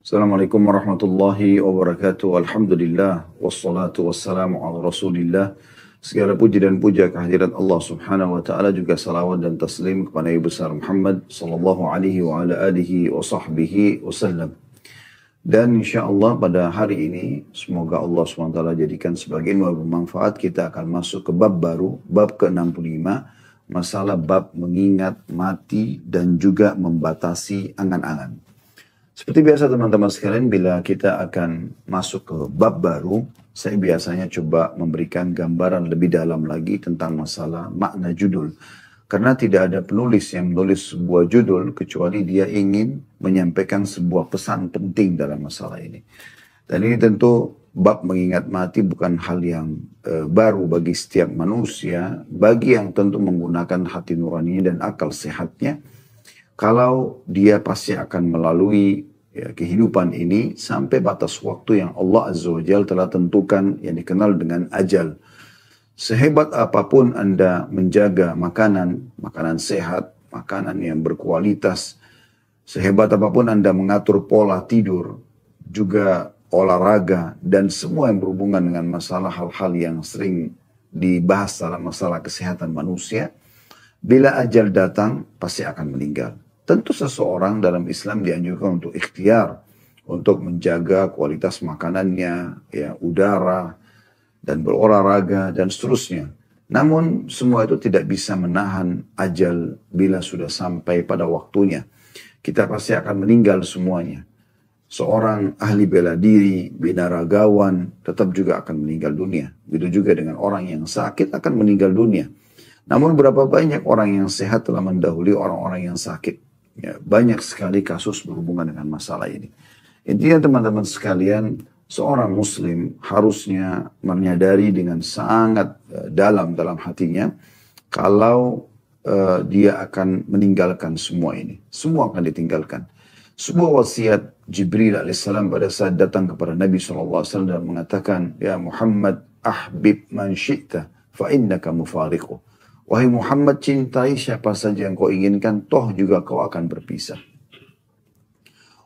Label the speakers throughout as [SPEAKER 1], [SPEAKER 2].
[SPEAKER 1] Assalamualaikum warahmatullahi wabarakatuh. Alhamdulillah wassalatu wassalamu ala Rasulillah. Segala puji dan puja kehadirat Allah Subhanahu wa taala, juga salawat dan taslim kepada Nabi besar Muhammad sallallahu alaihi wa ala alihi wa sahbihi wasallam. Dan insyaallah pada hari ini semoga Allah Subhanahu wa taala jadikan sebagai ilmu bermanfaat. Kita akan masuk ke bab baru, bab ke-65, masalah bab mengingat mati dan juga membatasi angan-angan. Seperti biasa teman-teman sekalian, bila kita akan masuk ke bab baru, saya biasanya coba memberikan gambaran lebih dalam lagi tentang masalah makna judul. Karena tidak ada penulis yang menulis sebuah judul kecuali dia ingin menyampaikan sebuah pesan penting dalam masalah ini. Dan ini tentu bab mengingat mati bukan hal yang baru bagi setiap manusia, bagi yang tentu menggunakan hati nuraninya dan akal sehatnya. Kalau dia pasti akan melalui kehidupan ini sampai batas waktu yang Allah Azza wa Jalla telah tentukan, yang dikenal dengan ajal. Sehebat apapun Anda menjaga makanan sehat, makanan yang berkualitas, sehebat apapun Anda mengatur pola tidur, juga olahraga, dan semua yang berhubungan dengan masalah hal-hal yang sering dibahas dalam masalah kesehatan manusia, bila ajal datang pasti akan meninggal. Tentu seseorang dalam Islam dianjurkan untuk ikhtiar, untuk menjaga kualitas makanannya, ya, udara, dan berolahraga, dan seterusnya. Namun semua itu tidak bisa menahan ajal bila sudah sampai pada waktunya. Kita pasti akan meninggal semuanya. Seorang ahli bela diri, binaragawan, tetap juga akan meninggal dunia. Begitu juga dengan orang yang sakit akan meninggal dunia. Namun berapa banyak orang yang sehat telah mendahului orang-orang yang sakit. Ya, banyak sekali kasus berhubungan dengan masalah ini. Intinya teman-teman sekalian, seorang muslim harusnya menyadari dengan sangat dalam hatinya kalau dia akan meninggalkan semua ini. Semua akan ditinggalkan. Sebuah wasiat Jibril alaihissalam pada saat datang kepada Nabi SAW dan mengatakan, "Ya Muhammad, ahbib man syi'ta fa innaka mufariquh." Wahai Muhammad, cintai siapa saja yang kau inginkan, toh juga kau akan berpisah.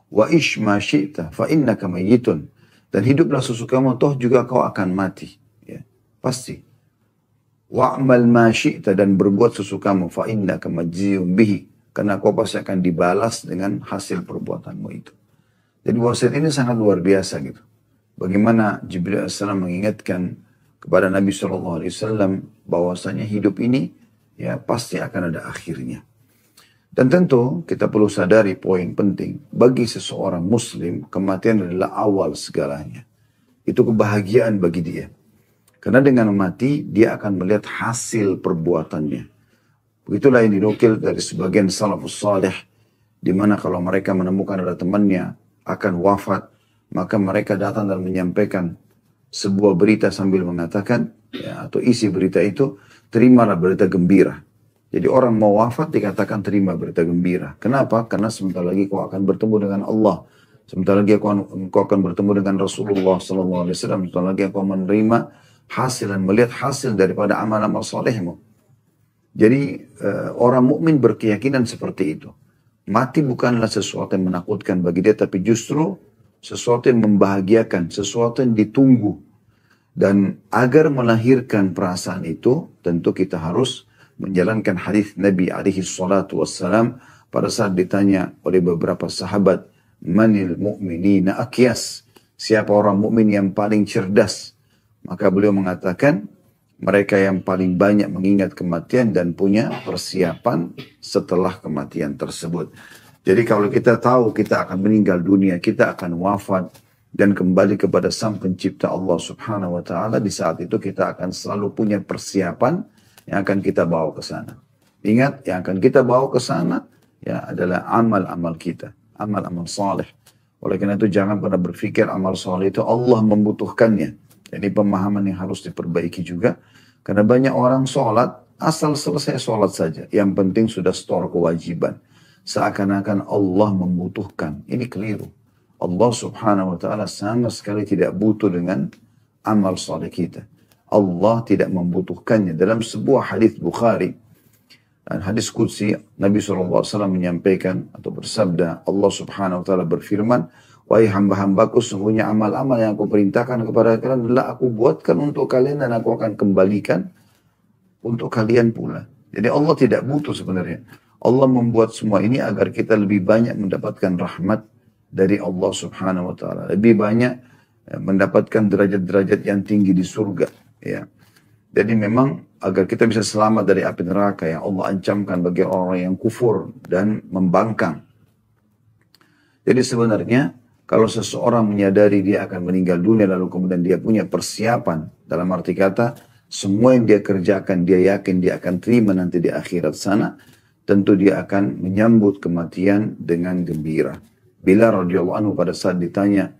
[SPEAKER 1] Wa ish ma syi'ta fa innaka mayyitun. Dan hiduplah sesukamu, toh juga kau akan mati. Ya, pasti. Wa amal ma syi'ta, dan berbuat sesukamu, fa innaka majziyun bihi. Karena kau pasti akan dibalas dengan hasil perbuatanmu itu. Jadi wasiat ini sangat luar biasa gitu. Bagaimana Jibril AS mengingatkan kepada Nabi SAW bahwasanya hidup ini ya pasti akan ada akhirnya. Dan tentu kita perlu sadari poin penting. Bagi seseorang muslim, kematian adalah awal segalanya. Itu kebahagiaan bagi dia. Karena dengan mati, dia akan melihat hasil perbuatannya. Begitulah yang dinukil dari sebagian salafus salih, di mana kalau mereka menemukan ada temannya akan wafat, maka mereka datang dan menyampaikan sebuah berita sambil mengatakan, ya, atau isi berita itu, terimalah berita gembira. Jadi orang mau wafat dikatakan terima berita gembira. Kenapa? Karena sebentar lagi kau akan bertemu dengan Allah. Sebentar lagi kau akan bertemu dengan Rasulullah SAW. Sebentar lagi kau menerima hasil dan melihat hasil daripada amal-amal solehmu. Jadi orang mukmin berkeyakinan seperti itu. Mati bukanlah sesuatu yang menakutkan bagi dia, tapi justru sesuatu yang membahagiakan, sesuatu yang ditunggu. Dan agar melahirkan perasaan itu, tentu kita harus menjalankan hadis Nabi SAW pada saat ditanya oleh beberapa sahabat, "Manil mu'minina akyas?" Siapa orang mukmin yang paling cerdas? Maka beliau mengatakan, mereka yang paling banyak mengingat kematian dan punya persiapan setelah kematian tersebut. Jadi kalau kita tahu kita akan meninggal dunia, kita akan wafat dan kembali kepada Sang Pencipta Allah Subhanahu wa taala, di saat itu kita akan selalu punya persiapan yang akan kita bawa ke sana. Ingat, yang akan kita bawa ke sana ya adalah amal-amal kita, amal-amal saleh. Oleh karena itu jangan pernah berpikir amal saleh itu Allah membutuhkannya. Ini pemahaman yang harus diperbaiki juga, karena banyak orang sholat asal selesai sholat saja. Yang penting sudah store kewajiban. Seakan-akan Allah membutuhkan. Ini keliru. Allah Subhanahu wa taala sama sekali tidak butuh dengan amal saleh kita. Allah tidak membutuhkannya. Dalam sebuah hadis Bukhari, Dan hadis qudsi Nabi SAW menyampaikan atau bersabda, Allah Subhanahu wa taala berfirman, "Wahai hamba-hambaku, sesungguhnya amal-amal yang aku perintahkan kepada kalian adalah aku buatkan untuk kalian dan aku akan kembalikan untuk kalian pula." Jadi Allah tidak butuh sebenarnya. Allah membuat semua ini agar kita lebih banyak mendapatkan rahmat dari Allah Subhanahu wa taala, lebih banyak mendapatkan derajat-derajat yang tinggi di surga, ya. Jadi memang agar kita bisa selamat dari api neraka yang Allah ancamkan bagi orang yang kufur dan membangkang. Jadi sebenarnya kalau seseorang menyadari dia akan meninggal dunia lalu kemudian dia punya persiapan, dalam arti kata semua yang dia kerjakan dia yakin dia akan terima nanti di akhirat sana, tentu dia akan menyambut kematian dengan gembira. Bilal radhiyallahu anhu pada saat ditanya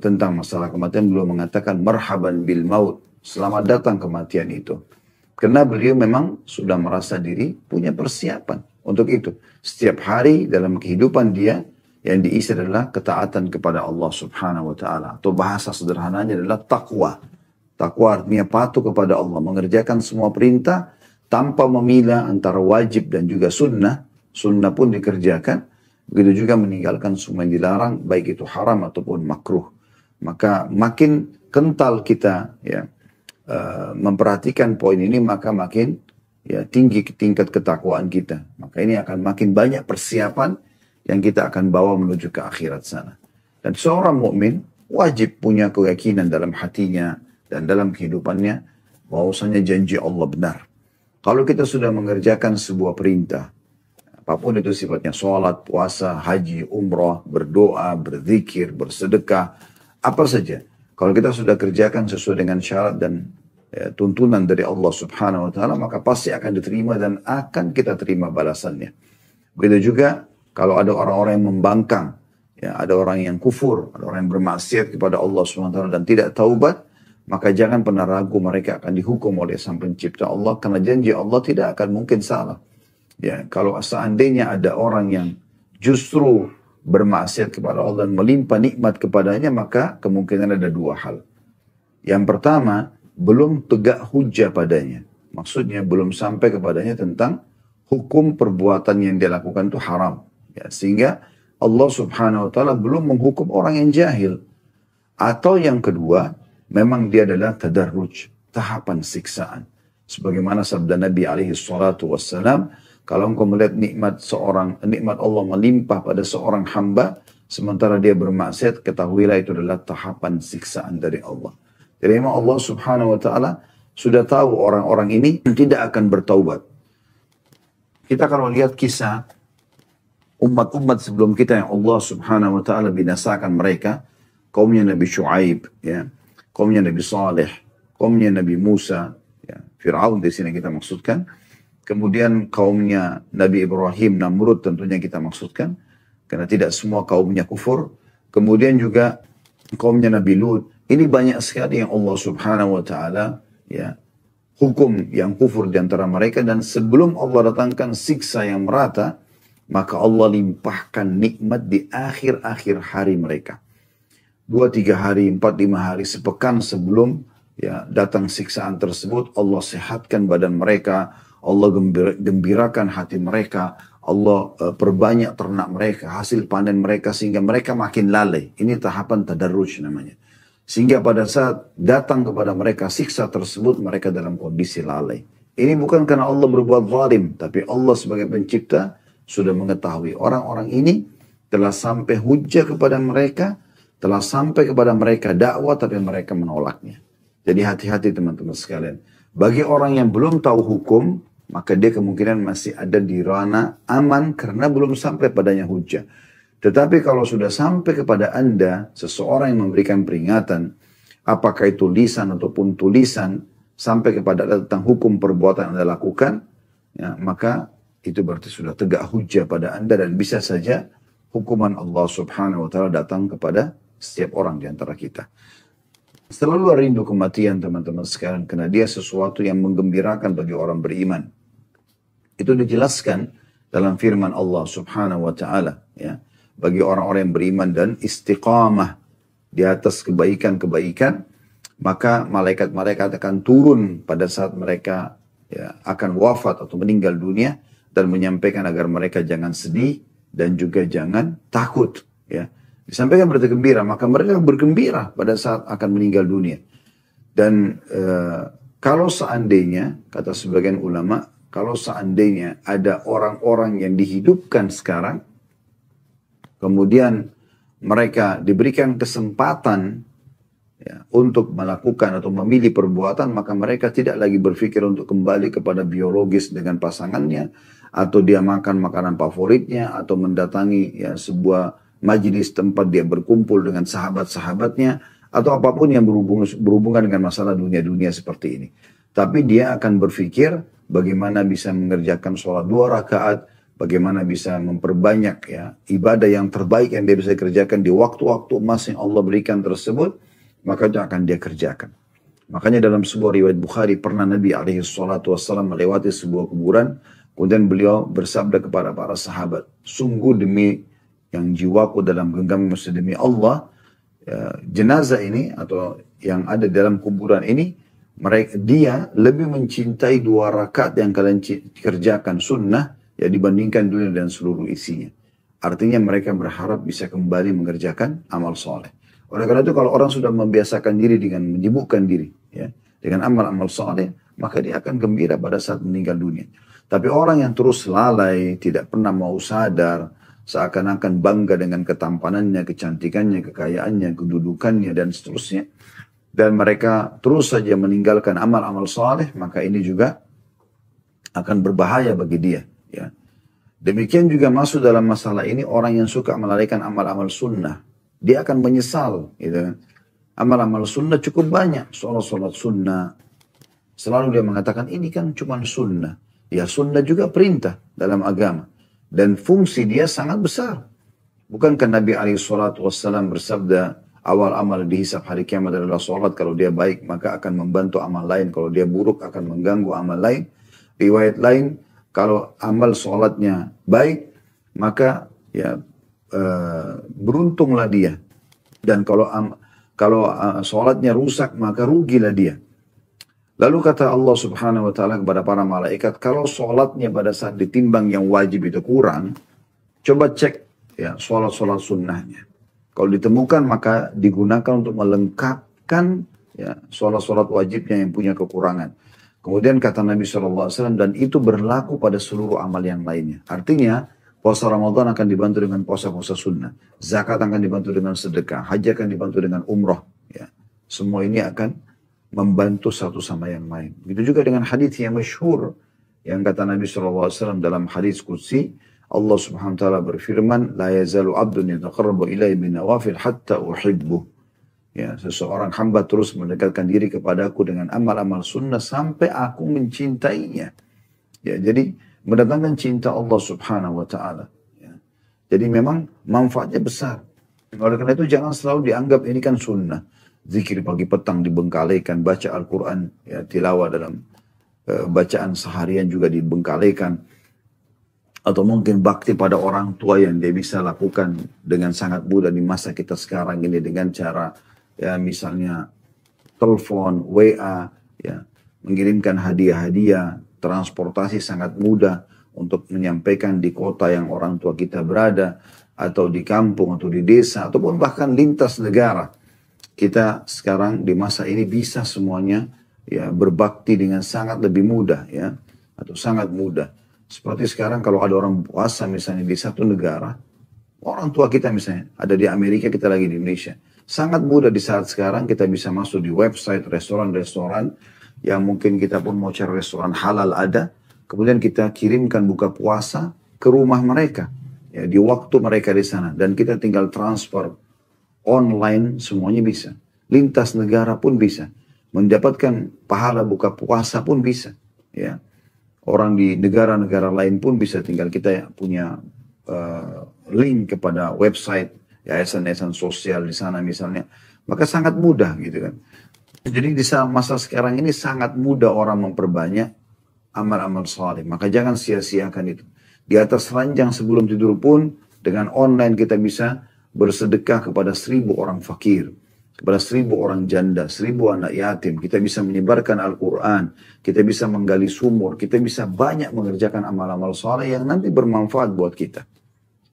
[SPEAKER 1] tentang masalah kematian, beliau mengatakan marhaban bil maut, selamat datang kematian itu. Karena beliau memang sudah merasa diri punya persiapan untuk itu. Setiap hari dalam kehidupan dia yang diisi adalah ketaatan kepada Allah Subhanahu wa taala, atau bahasa sederhananya adalah takwa. Takwa artinya patuh kepada Allah, mengerjakan semua perintah tanpa memilah antara wajib dan juga sunnah. Sunnah pun dikerjakan. Begitu juga meninggalkan semua yang dilarang, baik itu haram ataupun makruh. Maka makin kental kita ya memperhatikan poin ini, maka makin ya tinggi tingkat ketakwaan kita. Maka ini akan makin banyak persiapan yang kita akan bawa menuju ke akhirat sana. Dan seorang mukmin wajib punya keyakinan dalam hatinya dan dalam kehidupannya bahwasanya janji Allah benar. Kalau kita sudah mengerjakan sebuah perintah, apapun itu sifatnya, sholat, puasa, haji, umrah, berdoa, berzikir, bersedekah, apa saja. Kalau kita sudah kerjakan sesuai dengan syarat dan tuntunan dari Allah Subhanahu wa taala, maka pasti akan diterima dan akan kita terima balasannya. Begitu juga kalau ada orang-orang yang membangkang, ya, ada orang yang kufur, ada orang yang bermaksiat kepada Allah Subhanahu wa taala dan tidak taubat, maka jangan pernah ragu mereka akan dihukum oleh Sang Pencipta Allah, karena janji Allah tidak akan mungkin salah. Ya, kalau seandainya ada orang yang justru bermaksiat kepada Allah dan melimpah nikmat kepadanya, maka kemungkinan ada dua hal. Yang pertama, belum tegak hujjah padanya. Maksudnya belum sampai kepadanya tentang hukum perbuatan yang dia lakukan itu haram. Ya, sehingga Allah Subhanahu wa taala belum menghukum orang yang jahil. Atau yang kedua, memang dia adalah tadarruj, tahapan siksaan. Sebagaimana sabda Nabi alaihi salatu wassalam, kalau engkau melihat nikmat Allah melimpah pada seorang hamba, sementara dia bermaksiat, ketahuilah itu adalah tahapan siksaan dari Allah. Jadi memang Allah Subhanahu wa taala sudah tahu orang-orang ini tidak akan bertaubat. Kita kalau lihat kisah umat-umat sebelum kita yang Allah Subhanahu wa taala binasakan mereka, kaumnya Nabi Syuaib, ya, kaumnya Nabi Saleh, kaumnya Nabi Musa, ya, Fir'aun di sini kita maksudkan. Kemudian kaumnya Nabi Ibrahim, Namrud tentunya kita maksudkan, karena tidak semua kaumnya kufur. Kemudian juga kaumnya Nabi Lut. Ini banyak sekali yang Allah Subhanahu wa taala ya hukum yang kufur di antara mereka, dan sebelum Allah datangkan siksa yang merata, maka Allah limpahkan nikmat di akhir-akhir hari mereka. 2, 3 hari, 4, 5 hari, sepekan sebelum ya datang siksaan tersebut, Allah sehatkan badan mereka, Allah gembirakan hati mereka, Allah perbanyak ternak mereka, hasil panen mereka, sehingga mereka makin lalai. Ini tahapan tadarruj namanya. Sehingga pada saat datang kepada mereka siksa tersebut, mereka dalam kondisi lalai. Ini bukan karena Allah berbuat zalim, tapi Allah sebagai pencipta sudah mengetahui orang-orang ini telah sampai hujjah kepada mereka, telah sampai kepada mereka dakwah, tapi mereka menolaknya. Jadi hati-hati teman-teman sekalian. Bagi orang yang belum tahu hukum, maka dia kemungkinan masih ada di ranah aman karena belum sampai padanya hujjah. Tetapi kalau sudah sampai kepada Anda, seseorang yang memberikan peringatan, apakah itu lisan ataupun tulisan, sampai kepada tentang hukum perbuatan yang Anda lakukan, ya, maka itu berarti sudah tegak hujjah pada Anda, dan bisa saja hukuman Allah Subhanahu wa taala datang kepada setiap orang di antara kita. Selalu rindu kematian teman-teman sekalian, karena dia sesuatu yang menggembirakan bagi orang beriman. Itu dijelaskan dalam firman Allah Subhanahu wa taala, ya. Bagi orang-orang yang beriman dan istiqamah di atas kebaikan-kebaikan, maka malaikat-malaikat akan turun pada saat mereka ya, akan wafat atau meninggal dunia dan menyampaikan agar mereka jangan sedih dan juga jangan takut. Ya. Disampaikan berita gembira, maka mereka bergembira pada saat akan meninggal dunia. Dan kalau seandainya, kata sebagian ulama, kalau seandainya ada orang-orang yang dihidupkan sekarang, kemudian mereka diberikan kesempatan ya, untuk melakukan atau memilih perbuatan, maka mereka tidak lagi berpikir untuk kembali kepada biologis dengan pasangannya, atau dia makan makanan favoritnya, atau mendatangi ya, sebuah majelis tempat dia berkumpul dengan sahabat-sahabatnya, atau apapun yang berhubungan dengan masalah dunia-dunia seperti ini. Tapi dia akan berpikir bagaimana bisa mengerjakan sholat 2 rakaat, bagaimana bisa memperbanyak ya ibadah yang terbaik yang dia bisa kerjakan di waktu-waktu emas yang Allah berikan tersebut, maka itu akan dia kerjakan. Makanya dalam sebuah riwayat Bukhari, pernah Nabi SAW melewati sebuah kuburan, kemudian beliau bersabda kepada para sahabat, sungguh demi yang jiwaku dalam genggaman demi Allah, ya, jenazah ini atau yang ada dalam kuburan ini, dia lebih mencintai 2 rakaat yang kalian kerjakan sunnah ya dibandingkan dunia dan seluruh isinya. Artinya mereka berharap bisa kembali mengerjakan amal soleh. Oleh karena itu kalau orang sudah membiasakan diri dengan menyibukkan diri ya dengan amal-amal soleh, maka dia akan gembira pada saat meninggal dunia. Tapi orang yang terus lalai, tidak pernah mau sadar, seakan-akan bangga dengan ketampanannya, kecantikannya, kekayaannya, kedudukannya, dan seterusnya, dan mereka terus saja meninggalkan amal-amal saleh, maka ini juga akan berbahaya bagi dia. Ya. Demikian juga masuk dalam masalah ini orang yang suka melalaikan amal-amal sunnah. Dia akan menyesal. Gitu. Amal-amal sunnah cukup banyak. Sholat sunnah. Selalu dia mengatakan ini kan cuma sunnah. Ya sunnah juga perintah dalam agama. Dan fungsi dia sangat besar. Bukankah Nabi SAW bersabda, awal amal dihisab hari kiamat adalah sholat. Kalau dia baik maka akan membantu amal lain. Kalau dia buruk akan mengganggu amal lain. Riwayat lain, kalau amal sholatnya baik maka ya beruntunglah dia. Dan kalau sholatnya rusak maka rugilah dia. Lalu kata Allah Subhanahu wa taala kepada para malaikat, kalau sholatnya pada saat ditimbang yang wajib itu kurang, coba cek ya sholat sunnahnya. Kalau ditemukan maka digunakan untuk melengkapkan ya sholat wajibnya yang punya kekurangan. Kemudian kata Nabi SAW, dan itu berlaku pada seluruh amal yang lainnya. Artinya puasa Ramadan akan dibantu dengan puasa-puasa sunnah, zakat akan dibantu dengan sedekah, haji akan dibantu dengan umroh. Ya. Semua ini akan membantu satu sama yang lain. Begitu juga dengan hadis yang masyhur yang kata Nabi SAW dalam hadis qudsi, Allah Subhanahu wa taala berfirman, la yazalu 'abdun yataqarrabu ilayya bin nawafil hatta uhibbuh. Ya, seseorang hamba terus mendekatkan diri kepadaku dengan amal-amal sunnah sampai aku mencintainya. Ya, jadi mendatangkan cinta Allah Subhanahu wa taala. Ya. Jadi memang manfaatnya besar. Oleh karena itu jangan selalu dianggap ini kan sunnah. Zikir pagi petang dibengkalikan, baca Al-Quran, ya, tilawah dalam bacaan seharian juga dibengkalikan. Atau mungkin bakti pada orang tua yang dia bisa lakukan dengan sangat mudah di masa kita sekarang ini dengan cara ya misalnya telepon, WA, ya, mengirimkan hadiah-hadiah, transportasi sangat mudah untuk menyampaikan di kota yang orang tua kita berada, atau di kampung, atau di desa, ataupun bahkan lintas negara. Kita sekarang di masa ini bisa semuanya ya berbakti dengan sangat lebih mudah ya, atau sangat mudah. Seperti sekarang kalau ada orang puasa misalnya di satu negara, orang tua kita misalnya ada di Amerika, kita lagi di Indonesia. Sangat mudah di saat sekarang kita bisa masuk di website restoran-restoran yang mungkin kita pun mau cari restoran halal ada. Kemudian kita kirimkan buka puasa ke rumah mereka. Ya, di waktu mereka di sana. Dan kita tinggal transfer online, semuanya bisa. Lintas negara pun bisa. Mendapatkan pahala buka puasa pun bisa. Ya. Orang di negara-negara lain pun bisa, tinggal kita punya link kepada website yayasan-yayasan sosial di sana misalnya, maka sangat mudah gitu kan. Jadi di masa sekarang ini sangat mudah orang memperbanyak amal-amal saleh, maka jangan sia-siakan itu. Di atas ranjang sebelum tidur pun dengan online kita bisa bersedekah kepada 1000 orang fakir. kepada 1.000 orang janda, 1.000 anak yatim. Kita bisa menyebarkan Al-Quran, kita bisa menggali sumur, kita bisa banyak mengerjakan amal-amal soleh yang nanti bermanfaat buat kita.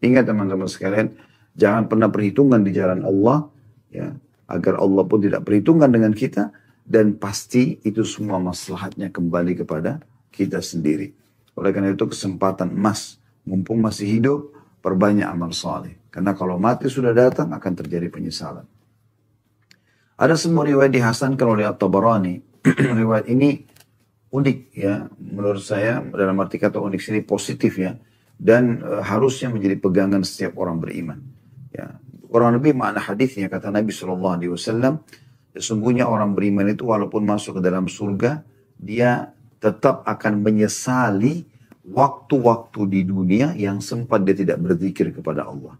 [SPEAKER 1] Ingat teman-teman sekalian, jangan pernah perhitungan di jalan Allah, ya, agar Allah pun tidak perhitungan dengan kita, dan pasti itu semua maslahatnya kembali kepada kita sendiri. Oleh karena itu kesempatan emas, mumpung masih hidup, perbanyak amal soleh. Karena kalau mati sudah datang akan terjadi penyesalan. Ada sebuah riwayat dihasankan oleh At-Tabarani. Riwayat ini unik ya, menurut saya dalam arti kata unik sini positif ya, dan harusnya menjadi pegangan setiap orang beriman. Ya, kurang lebih makna hadisnya kata Nabi SAW, sesungguhnya orang beriman itu walaupun masuk ke dalam surga, dia tetap akan menyesali waktu-waktu di dunia yang sempat dia tidak berzikir kepada Allah.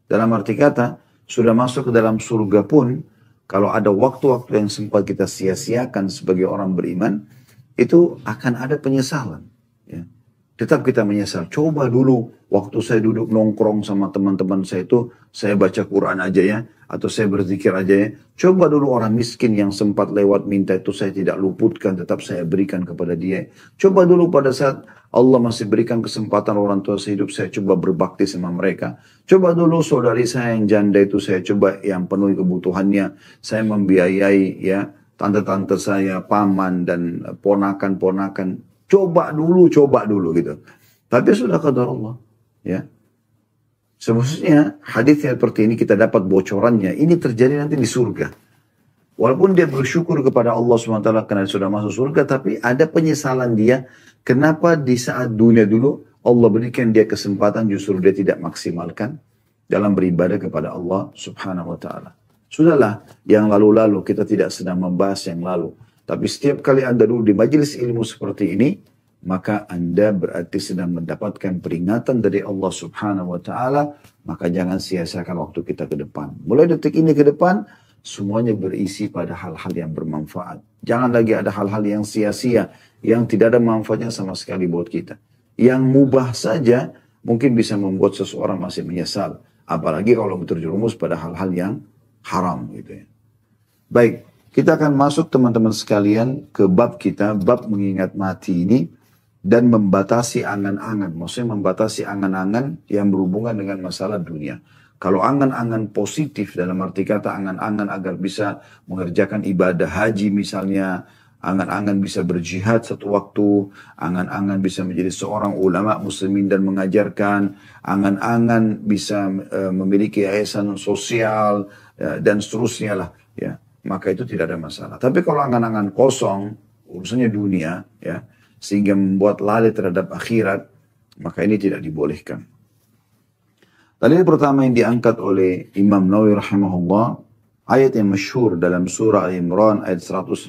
[SPEAKER 1] Dalam arti kata, sudah masuk ke dalam surga pun, kalau ada waktu-waktu yang sempat kita sia-siakan sebagai orang beriman, itu akan ada penyesalan. Ya. Tetap kita menyesal. Coba dulu waktu saya duduk nongkrong sama teman-teman saya itu, saya baca Quran aja ya, atau saya berzikir aja ya. Coba dulu orang miskin yang sempat lewat minta itu saya tidak luputkan, tetap saya berikan kepada dia. Coba dulu pada saat Allah masih berikan kesempatan orang tua saya hidup, saya coba berbakti sama mereka. Coba dulu saudari saya yang janda itu saya coba yang penuhi kebutuhannya. Saya membiayai ya tante-tante saya, paman dan ponakan-ponakan. Coba dulu gitu. Tapi sudah qadar Allah. Ya. Semestinya hadis seperti ini kita dapat bocorannya. Ini terjadi nanti di surga. Walaupun dia bersyukur kepada Allah SWT karena sudah masuk surga, tapi ada penyesalan dia. Kenapa di saat dunia dulu Allah berikan dia kesempatan justru dia tidak maksimalkan dalam beribadah kepada Allah Subhanahu wa taala. Sudahlah, yang lalu-lalu kita tidak sedang membahas yang lalu. Tapi setiap kali Anda dulu di majelis ilmu seperti ini, maka Anda berarti sedang mendapatkan peringatan dari Allah Subhanahu wa taala, maka jangan sia-siakan waktu kita ke depan. Mulai detik ini ke depan, semuanya berisi pada hal-hal yang bermanfaat. Jangan lagi ada hal-hal yang sia-sia, yang tidak ada manfaatnya sama sekali buat kita. Yang mubah saja mungkin bisa membuat seseorang masih menyesal. Apalagi kalau terjerumus pada hal-hal yang haram gitu ya. Baik, kita akan masuk teman-teman sekalian ke bab kita, bab mengingat mati ini dan membatasi angan-angan. Maksudnya membatasi angan-angan yang berhubungan dengan masalah dunia. Kalau angan-angan positif dalam arti kata angan-angan agar bisa mengerjakan ibadah haji misalnya, angan-angan bisa berjihad satu waktu, angan-angan bisa menjadi seorang ulama muslimin dan mengajarkan, angan-angan bisa memiliki yayasan sosial dan seterusnya lah ya. Maka itu tidak ada masalah. Tapi kalau angan-angan kosong, urusannya dunia ya, sehingga membuat lalai terhadap akhirat, maka ini tidak dibolehkan. Dalil pertama yang diangkat oleh Imam Nawawi rahimahullah, ayat yang masyhur dalam surah Al-Imran ayat 185.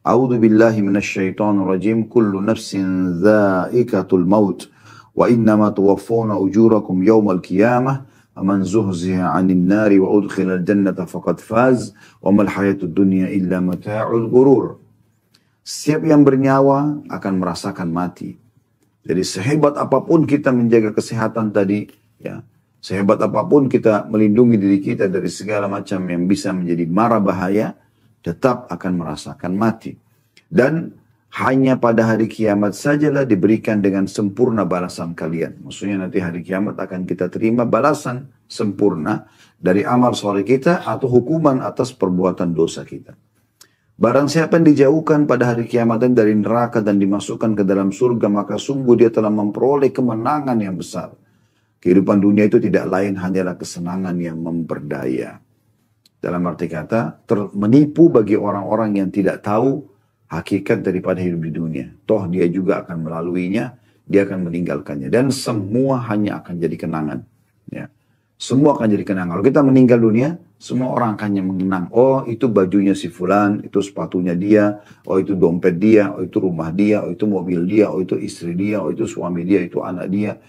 [SPEAKER 1] A'udzu billahi minasyaitonir rajim. Kullu nafsin dha'iqatul maut wa innama tuwaffawna ujurakum yawmal qiyamah. Faman zuhziha 'anil nari wa udkhilal jannata faqad faz wa mal hayatud dunya illa mata'ul ghurur. Setiap yang bernyawa akan merasakan mati. Jadi sehebat apapun kita menjaga kesehatan tadi, ya, sehebat apapun kita melindungi diri kita dari segala macam yang bisa menjadi mara bahaya, tetap akan merasakan mati. Dan hanya pada hari kiamat sajalah diberikan dengan sempurna balasan kalian. Maksudnya nanti hari kiamat akan kita terima balasan sempurna dari amal soleh kita atau hukuman atas perbuatan dosa kita. Barang siapa yang dijauhkan pada hari kiamat dari neraka dan dimasukkan ke dalam surga, maka sungguh dia telah memperoleh kemenangan yang besar. Kehidupan dunia itu tidak lain hanyalah kesenangan yang memperdaya. Dalam arti kata, menipu bagi orang-orang yang tidak tahu hakikat daripada hidup di dunia. Toh dia juga akan melaluinya, dia akan meninggalkannya. Dan semua hanya akan jadi kenangan. Ya. Semua akan jadi kenangan. Kalau kita meninggal dunia, semua orang akan mengenang. Oh, itu bajunya si fulan, itu sepatunya dia, oh itu dompet dia, oh itu rumah dia, oh itu mobil dia, oh itu istri dia, oh itu suami dia, itu anak dia.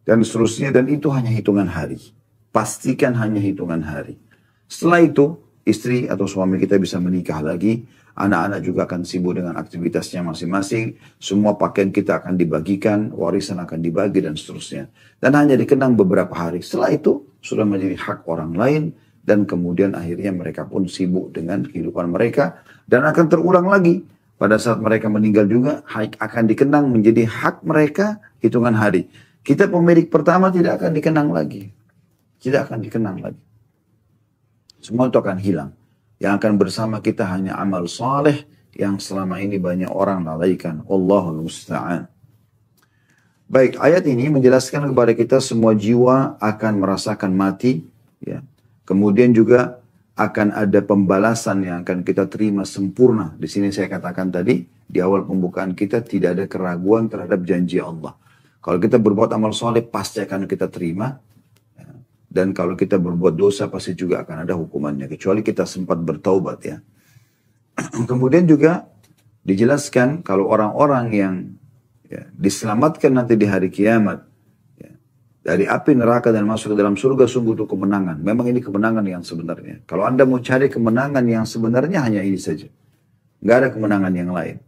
[SPEAKER 1] Dan seterusnya, dan itu hanya hitungan hari. Pastikan hanya hitungan hari. Setelah itu, istri atau suami kita bisa menikah lagi, anak-anak juga akan sibuk dengan aktivitasnya masing-masing, semua pakaian kita akan dibagikan, warisan akan dibagi dan seterusnya. Dan hanya dikenang beberapa hari. Setelah itu, sudah menjadi hak orang lain, dan kemudian akhirnya mereka pun sibuk dengan kehidupan mereka dan akan terulang lagi pada saat mereka meninggal juga akan dikenang menjadi hak mereka hitungan hari. Kita pemilik pertama tidak akan dikenang lagi, tidak akan dikenang lagi. Semua itu akan hilang. Yang akan bersama kita hanya amal saleh yang selama ini banyak orang lalaikan. Allahul musta'an. Baik, ayat ini menjelaskan kepada kita semua jiwa akan merasakan mati, ya. Kemudian juga akan ada pembalasan yang akan kita terima sempurna. Di sini saya katakan tadi, di awal pembukaan kita tidak ada keraguan terhadap janji Allah. Kalau kita berbuat amal soleh, pasti akan kita terima. Dan kalau kita berbuat dosa, pasti juga akan ada hukumannya. Kecuali kita sempat bertaubat, ya. Kemudian juga dijelaskan kalau orang-orang yang diselamatkan nanti di hari kiamat dari api neraka dan masuk ke dalam surga, sungguh itu kemenangan. Memang ini kemenangan yang sebenarnya. Kalau Anda mau cari kemenangan yang sebenarnya hanya ini saja. Nggak ada kemenangan yang lain.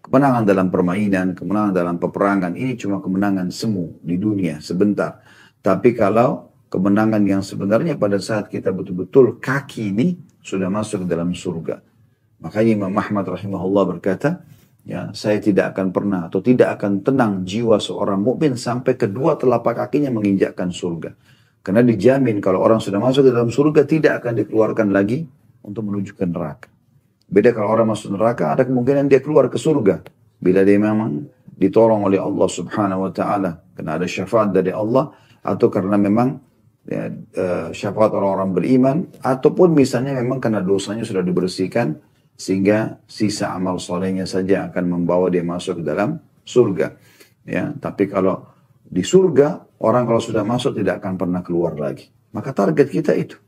[SPEAKER 1] Kemenangan dalam permainan, kemenangan dalam peperangan, ini cuma kemenangan semu di dunia sebentar. Tapi kalau kemenangan yang sebenarnya pada saat kita betul-betul kaki ini sudah masuk ke dalam surga. Makanya Imam Ahmad rahimahullah berkata, ya, saya tidak akan pernah atau tidak akan tenang jiwa seorang mukmin sampai kedua telapak kakinya menginjakkan surga. Karena dijamin kalau orang sudah masuk ke dalam surga tidak akan dikeluarkan lagi untuk menuju ke neraka. Beda kalau orang masuk neraka ada kemungkinan dia keluar ke surga bila dia memang ditolong oleh Allah Subhanahu wa taala, karena ada syafaat dari Allah atau karena memang ya, syafaat orang-orang beriman ataupun misalnya memang karena dosanya sudah dibersihkan sehingga sisa amal solehnya saja akan membawa dia masuk ke dalam surga. Ya, tapi kalau di surga, orang kalau sudah masuk tidak akan pernah keluar lagi. Maka target kita itu.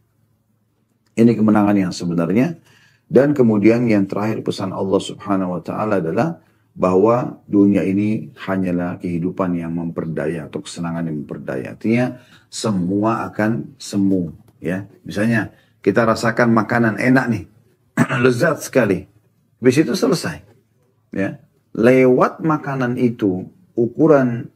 [SPEAKER 1] Ini kemenangan yang sebenarnya. Dan kemudian yang terakhir pesan Allah Subhanahu wa taala adalah bahwa dunia ini hanyalah kehidupan yang memperdaya atau kesenangan yang memperdaya. Artinya semua akan semu. Ya, misalnya kita rasakan makanan enak nih. Lezat sekali. Habis itu selesai. Ya. Lewat makanan itu, ukuran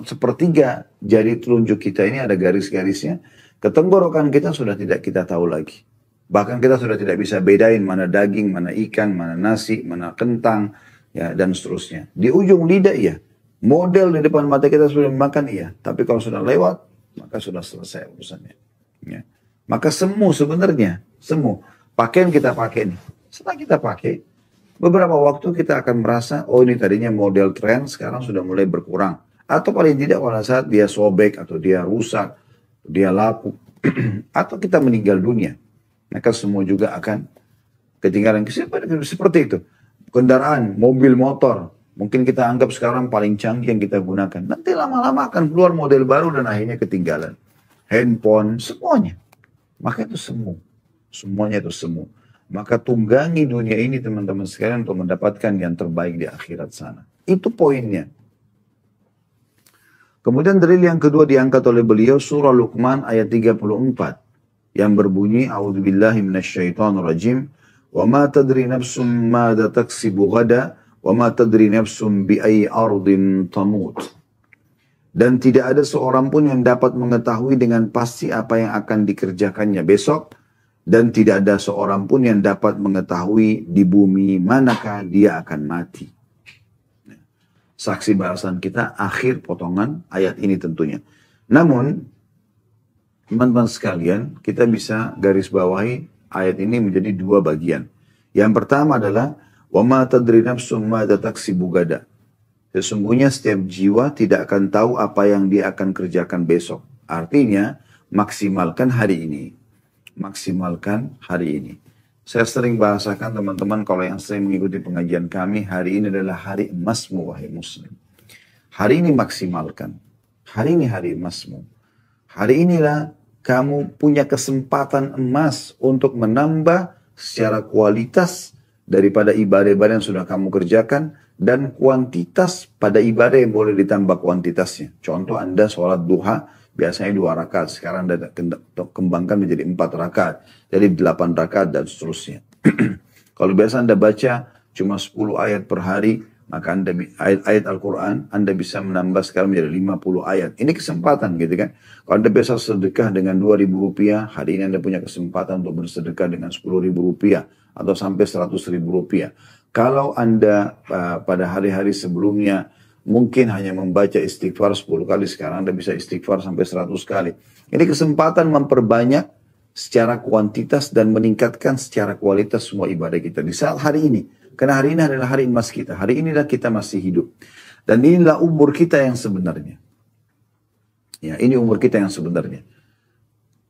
[SPEAKER 1] sepertiga jari telunjuk kita ini ada garis-garisnya. Ketenggorokan kita sudah tidak kita tahu lagi. Bahkan kita sudah tidak bisa bedain mana daging, mana ikan, mana nasi, mana kentang, ya, dan seterusnya. Di ujung lidah iya. Model di depan mata kita sudah makan iya. Tapi kalau sudah lewat, maka sudah selesai urusannya. Ya. Maka semu sebenarnya. Semu. Pakaian kita pakai nih. Setelah kita pakai, beberapa waktu kita akan merasa, oh ini tadinya model tren, sekarang sudah mulai berkurang. Atau paling tidak pada saat dia sobek, atau dia rusak, dia laku, atau kita meninggal dunia. Maka semua juga akan ketinggalan. Seperti itu. Kendaraan, mobil, motor. Mungkin kita anggap sekarang paling canggih yang kita gunakan. Nanti lama-lama akan keluar model baru dan akhirnya ketinggalan. Handphone, semuanya. Maka itu semu. Semuanya itu semu. Maka tunggangi dunia ini teman-teman sekalian untuk mendapatkan yang terbaik di akhirat sana. Itu poinnya. Kemudian dalil yang kedua diangkat oleh beliau surah Luqman ayat 34. Yang berbunyi, A'udzubillahi minasyaitonirrajim. Wa ma tadri nafsum mada taksibu gada. Wa ma tadri nafsum bi ayyi ardin tamut. Dan tidak ada seorang pun yang dapat mengetahui dengan pasti apa yang akan dikerjakannya besok. Dan tidak ada seorang pun yang dapat mengetahui di bumi manakah dia akan mati. Saksi bahasan kita akhir potongan ayat ini tentunya. Namun, teman-teman sekalian, kita bisa garis bawahi ayat ini menjadi dua bagian. Yang pertama adalah, وَمَا تَدْرِ نَفْسٌ مَاذَا تَكْسِبُ غَدًا. Sesungguhnya setiap jiwa tidak akan tahu apa yang dia akan kerjakan besok. Artinya, maksimalkan hari ini. Maksimalkan hari ini. Saya sering bahasakan teman-teman kalau yang sering mengikuti pengajian kami, hari ini adalah hari emasmu wahai muslim. Hari ini maksimalkan. Hari ini hari emasmu. Hari inilah kamu punya kesempatan emas untuk menambah secara kualitas daripada ibadah-ibadah yang sudah kamu kerjakan dan kuantitas pada ibadah yang boleh ditambah kuantitasnya. Contoh Anda sholat duha biasanya 2 rakaat, sekarang Anda kembangkan menjadi 4 rakaat, jadi 8 rakaat dan seterusnya. Kalau biasa Anda baca cuma 10 ayat per hari, maka ayat Al-Quran Anda bisa menambah sekarang menjadi 50 ayat. Ini kesempatan gitu kan. Kalau Anda biasa sedekah dengan 2.000 rupiah, hari ini Anda punya kesempatan untuk bersedekah dengan 10.000 rupiah atau sampai 100.000 rupiah. Kalau Anda pada hari-hari sebelumnya mungkin hanya membaca istighfar 10 kali, sekarang Anda bisa istighfar sampai 100 kali. Ini kesempatan memperbanyak secara kuantitas dan meningkatkan secara kualitas semua ibadah kita di saat hari ini. Karena hari ini adalah hari emas kita. Hari inilah kita masih hidup. Dan inilah umur kita yang sebenarnya. Ya, ini umur kita yang sebenarnya.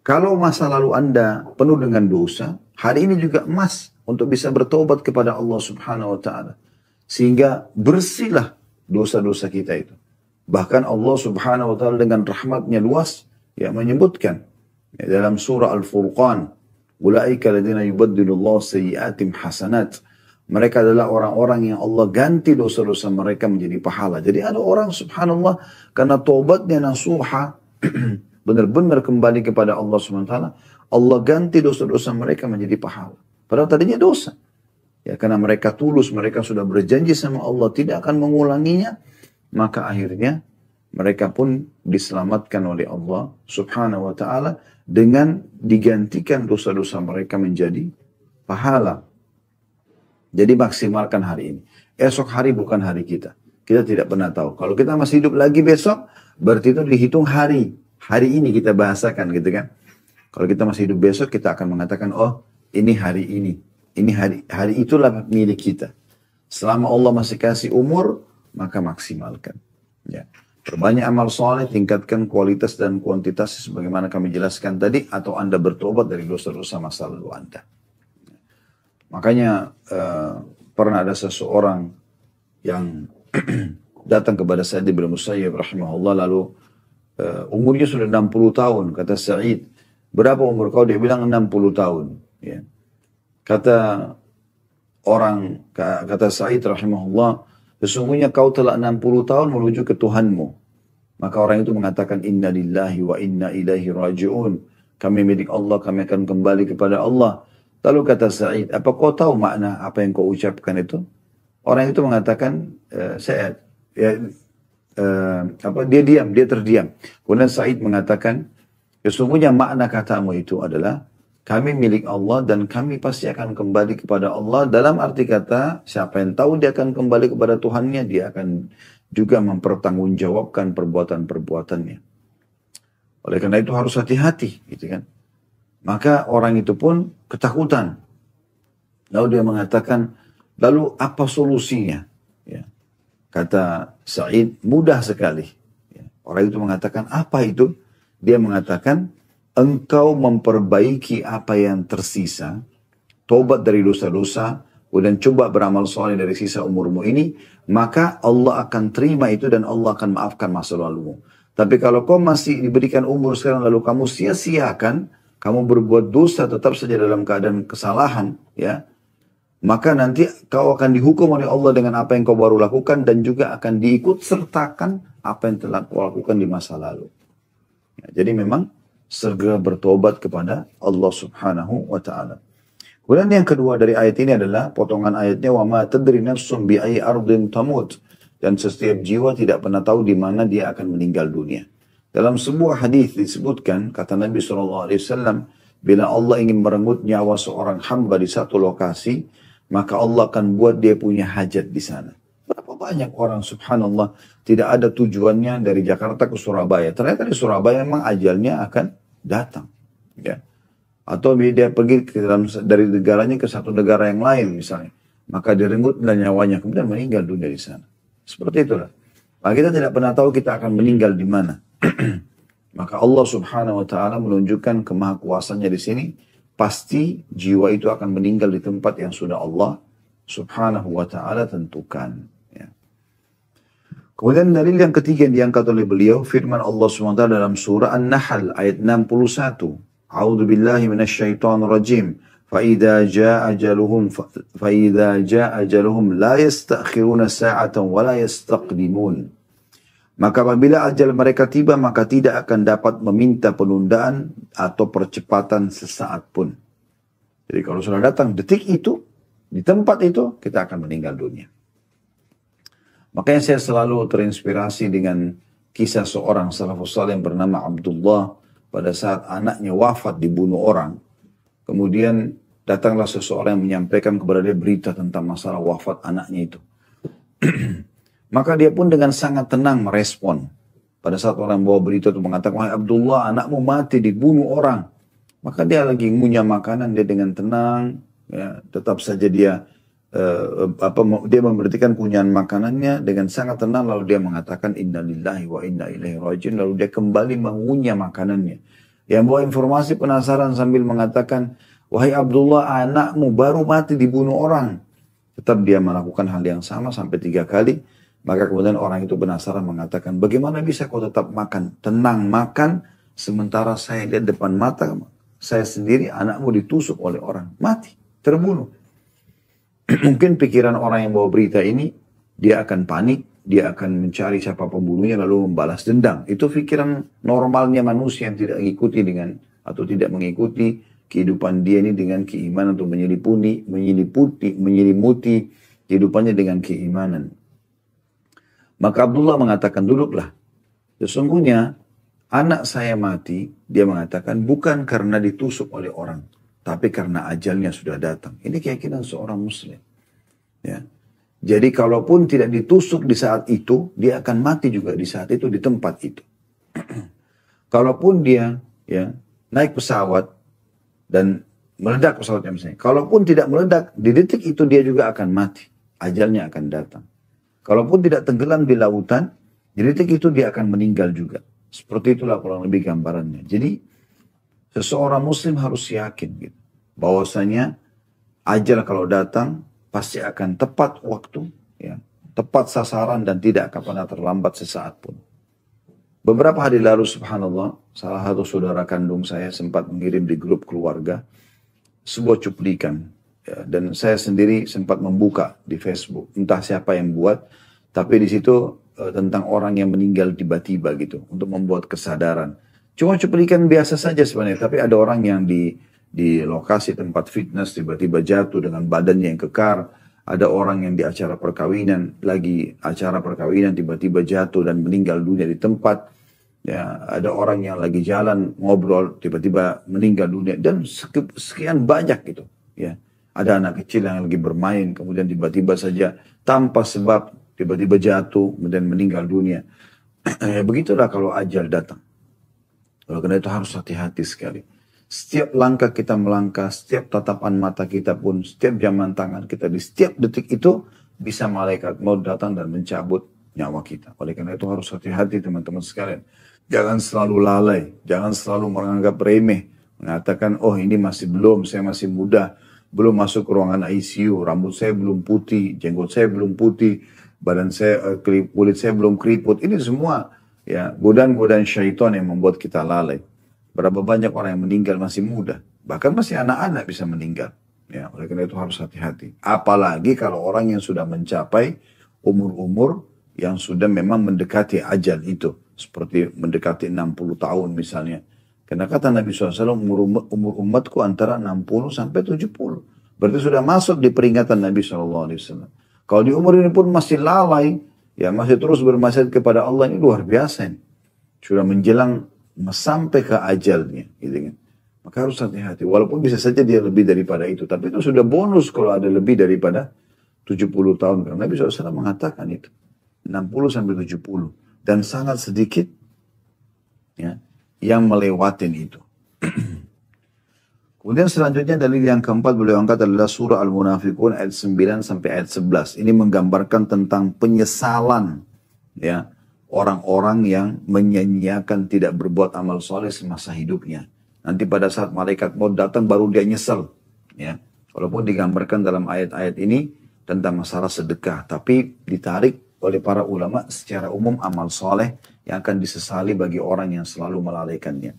[SPEAKER 1] Kalau masa lalu Anda penuh dengan dosa, hari ini juga emas untuk bisa bertobat kepada Allah Subhanahu wa taala. Sehingga bersihlah dosa-dosa kita itu. Bahkan Allah Subhanahu wa taala dengan rahmatnya luas ya menyebutkan ya, dalam surah Al-Furqan, ulaika alladziina yubaddilullahu sayyi'atihim hasanat. Mereka adalah orang-orang yang Allah ganti dosa-dosa mereka menjadi pahala. Jadi ada orang subhanallah karena taubatnya nasuha benar-benar kembali kepada Allah Subhanahu wa taala, Allah ganti dosa-dosa mereka menjadi pahala. Padahal tadinya dosa. Ya karena mereka tulus, mereka sudah berjanji sama Allah tidak akan mengulanginya, maka akhirnya mereka pun diselamatkan oleh Allah Subhanahu wa taala dengan digantikan dosa-dosa mereka menjadi pahala. Jadi maksimalkan hari ini. Esok hari bukan hari kita. Kita tidak pernah tahu. Kalau kita masih hidup lagi besok, berarti itu dihitung hari. Hari ini kita bahasakan gitu kan. Kalau kita masih hidup besok, kita akan mengatakan, oh ini hari ini. Ini hari itulah milik kita. Selama Allah masih kasih umur, maka maksimalkan. Ya. Perbanyak amal soleh, tingkatkan kualitas dan kuantitas sebagaimana kami jelaskan tadi, atau Anda bertobat dari dosa-dosa masa lalu Anda. Makanya pernah ada seseorang yang datang kepada Sa'id bin Musayyib rahimahullah, lalu umurnya sudah 60 tahun. Kata Sa'id, berapa umur kau? Dia bilang 60 tahun. Ya. Kata Sa'id rahimahullah, sesungguhnya kau telah 60 tahun menuju ke Tuhanmu. Maka orang itu mengatakan, inna lillahi wa inna ilaihi raji'un. Kami milik Allah, kami akan kembali kepada Allah. Lalu kata Sa'id, apa kau tahu makna apa yang kau ucapkan itu? Orang itu mengatakan, dia terdiam. Kemudian Sa'id mengatakan, sesungguhnya makna katamu itu adalah, kami milik Allah dan kami pasti akan kembali kepada Allah. Dalam arti kata, siapa yang tahu dia akan kembali kepada Tuhannya, dia akan juga mempertanggungjawabkan perbuatan-perbuatannya. Oleh karena itu harus hati-hati, gitu kan. Maka orang itu pun ketakutan. Lalu dia mengatakan, lalu apa solusinya? Ya. Kata Sa'id, mudah sekali. Ya. Orang itu mengatakan, apa itu? Dia mengatakan, engkau memperbaiki apa yang tersisa, tobat dari dosa-dosa, dan coba beramal soleh dari sisa umurmu ini, maka Allah akan terima itu dan Allah akan maafkan masa lalumu. Tapi kalau kau masih diberikan umur sekarang lalu kamu sia-siakan, kamu berbuat dosa tetap saja dalam keadaan kesalahan, ya, maka nanti kau akan dihukum oleh Allah dengan apa yang kau baru lakukan dan juga akan diikut sertakan apa yang telah kau lakukan di masa lalu. Ya, jadi memang segera bertobat kepada Allah Subhanahu wa taala. Kemudian yang kedua dari ayat ini adalah potongan ayatnya, wa ma tadri nafsun bi ayyi ardin tamut, dan setiap jiwa tidak pernah tahu di mana dia akan meninggal dunia. Dalam sebuah hadis disebutkan, kata Nabi SAW, bila Allah ingin merenggut nyawa seorang hamba di satu lokasi, maka Allah akan buat dia punya hajat di sana. Berapa banyak orang subhanallah tidak ada tujuannya dari Jakarta ke Surabaya. Ternyata di Surabaya memang ajalnya akan datang. Ya. Atau dia pergi dari negaranya ke satu negara yang lain misalnya. Maka direnggutlah nyawanya, kemudian meninggal dunia di sana. Seperti itulah. Maka kita tidak pernah tahu kita akan meninggal di mana. Maka Allah Subhanahu wa taala menunjukkan kemahakuasaannya di sini, pasti jiwa itu akan meninggal di tempat yang sudah Allah Subhanahu wa taala tentukan, ya. Kemudian dalil yang ketiga yang diangkat oleh beliau, firman Allah Subhanahu wa taala dalam surah An-Nahl ayat 61. A'udzu billahi minasyaitonir rajim. فَإِذَا جَاءَ أَجَلُهُمْ لَا يَسْتَأْخِرُونَ سَاعَةً وَلَا يَسْتَقْدِمُونَ. Maka apabila ajal mereka tiba, maka tidak akan dapat meminta penundaan atau percepatan sesaat pun. Jadi kalau sudah datang detik itu, di tempat itu, kita akan meninggal dunia. Makanya saya selalu terinspirasi dengan kisah seorang salafus saleh yang bernama Abdullah pada saat anaknya wafat dibunuh orang. Kemudian datanglah seseorang yang menyampaikan kepada dia berita tentang masalah wafat anaknya itu. Maka dia pun dengan sangat tenang merespon. Pada saat orang bawa berita itu mengatakan, wahai Abdullah, anakmu mati dibunuh orang. Maka dia lagi ngunyah makanan, dia dengan tenang, ya, tetap saja dia dia memberhentikan kunyahan makanannya dengan sangat tenang, lalu dia mengatakan innalillahi wa inna ilaihi rajiun, lalu dia kembali mengunyah makanannya. Yang bawa informasi penasaran sambil mengatakan, wahai Abdullah, anakmu baru mati dibunuh orang. Tetap dia melakukan hal yang sama sampai 3 kali. Maka kemudian orang itu penasaran mengatakan, bagaimana bisa kau tetap makan? Tenang makan, sementara saya lihat depan mata saya sendiri anakmu ditusuk oleh orang. Mati, terbunuh. Mungkin pikiran orang yang bawa berita ini, dia akan panik, dia akan mencari siapa pembunuhnya lalu membalas dendam. Itu pikiran normalnya manusia yang tidak mengikuti atau tidak mengikuti kehidupan dia ini dengan keimanan atau menyelimuti kehidupannya dengan keimanan. Maka Abdullah mengatakan, duduklah. Sesungguhnya anak saya mati, dia mengatakan bukan karena ditusuk oleh orang, tapi karena ajalnya sudah datang. Ini keyakinan seorang muslim. Ya. Jadi kalaupun tidak ditusuk di saat itu, dia akan mati juga di saat itu, di tempat itu. Kalaupun dia naik pesawat dan meledak pesawatnya misalnya. Kalaupun tidak meledak, di detik itu dia juga akan mati. Ajalnya akan datang. Kalaupun tidak tenggelam di lautan, di detik itu dia akan meninggal juga. Seperti itulah kurang lebih gambarannya. Jadi seseorang muslim harus yakin gitu, bahwasanya ajal kalau datang pasti akan tepat waktu, ya, tepat sasaran dan tidak akan pernah terlambat sesaat pun. Beberapa hari lalu subhanallah, salah satu saudara kandung saya sempat mengirim di grup keluarga sebuah cuplikan. Ya, dan saya sendiri sempat membuka di Facebook, entah siapa yang buat, tapi di situ tentang orang yang meninggal tiba-tiba gitu, untuk membuat kesadaran. Cuma cuplikan biasa saja sebenarnya, tapi ada orang yang di lokasi tempat fitness tiba-tiba jatuh dengan badannya yang kekar. Ada orang yang di acara perkawinan, tiba-tiba jatuh dan meninggal dunia di tempat. Ya, ada orang yang lagi jalan ngobrol tiba-tiba meninggal dunia dan sekian banyak gitu. Ya, ada anak kecil yang lagi bermain kemudian tiba-tiba saja tanpa sebab tiba-tiba jatuh kemudian meninggal dunia. Begitulah kalau ajal datang. Oleh karena itu harus hati-hati sekali. Setiap langkah kita melangkah, setiap tatapan mata kita pun, setiap jaman tangan kita, di setiap detik itu bisa malaikat maut datang dan mencabut nyawa kita. Oleh karena itu harus hati-hati teman-teman sekalian. Jangan selalu lalai, jangan selalu menganggap remeh. Mengatakan, oh ini masih belum, saya masih muda. Belum masuk ke ruangan ICU, rambut saya belum putih, jenggot saya belum putih, badan saya, kulit saya belum keriput. Ini semua ya godaan-godaan syaitan yang membuat kita lalai. Berapa banyak orang yang meninggal masih muda, bahkan masih anak-anak bisa meninggal. Ya, oleh karena itu harus hati-hati. Apalagi kalau orang yang sudah mencapai umur-umur yang sudah memang mendekati ajal itu, seperti mendekati 60 tahun misalnya. Karena kata Nabi SAW, umur umatku antara 60 sampai 70. Berarti sudah masuk di peringatan Nabi SAW. Kalau di umur ini pun masih lalai, ya masih terus bermaksiat kepada Allah, ini luar biasa. Sudah menjelang sampai ke ajalnya. Gitu kan. Maka harus hati-hati. Walaupun bisa saja dia lebih daripada itu. Tapi itu sudah bonus kalau ada lebih daripada 70 tahun. Karena Nabi SAW mengatakan itu. 60 sampai 70. Dan sangat sedikit ya, yang melewatin itu. Kemudian selanjutnya dalil yang keempat beliau angkat adalah surah Al-Munafiqun ayat 9 sampai ayat 11. Ini menggambarkan tentang penyesalan ya orang-orang yang menyanyiakan tidak berbuat amal soleh semasa hidupnya. Nanti pada saat malaikat maut datang baru dia nyesel. Ya. Walaupun digambarkan dalam ayat-ayat ini tentang masalah sedekah. Tapi ditarik oleh para ulama secara umum amal soleh yang akan disesali bagi orang yang selalu melalaikannya.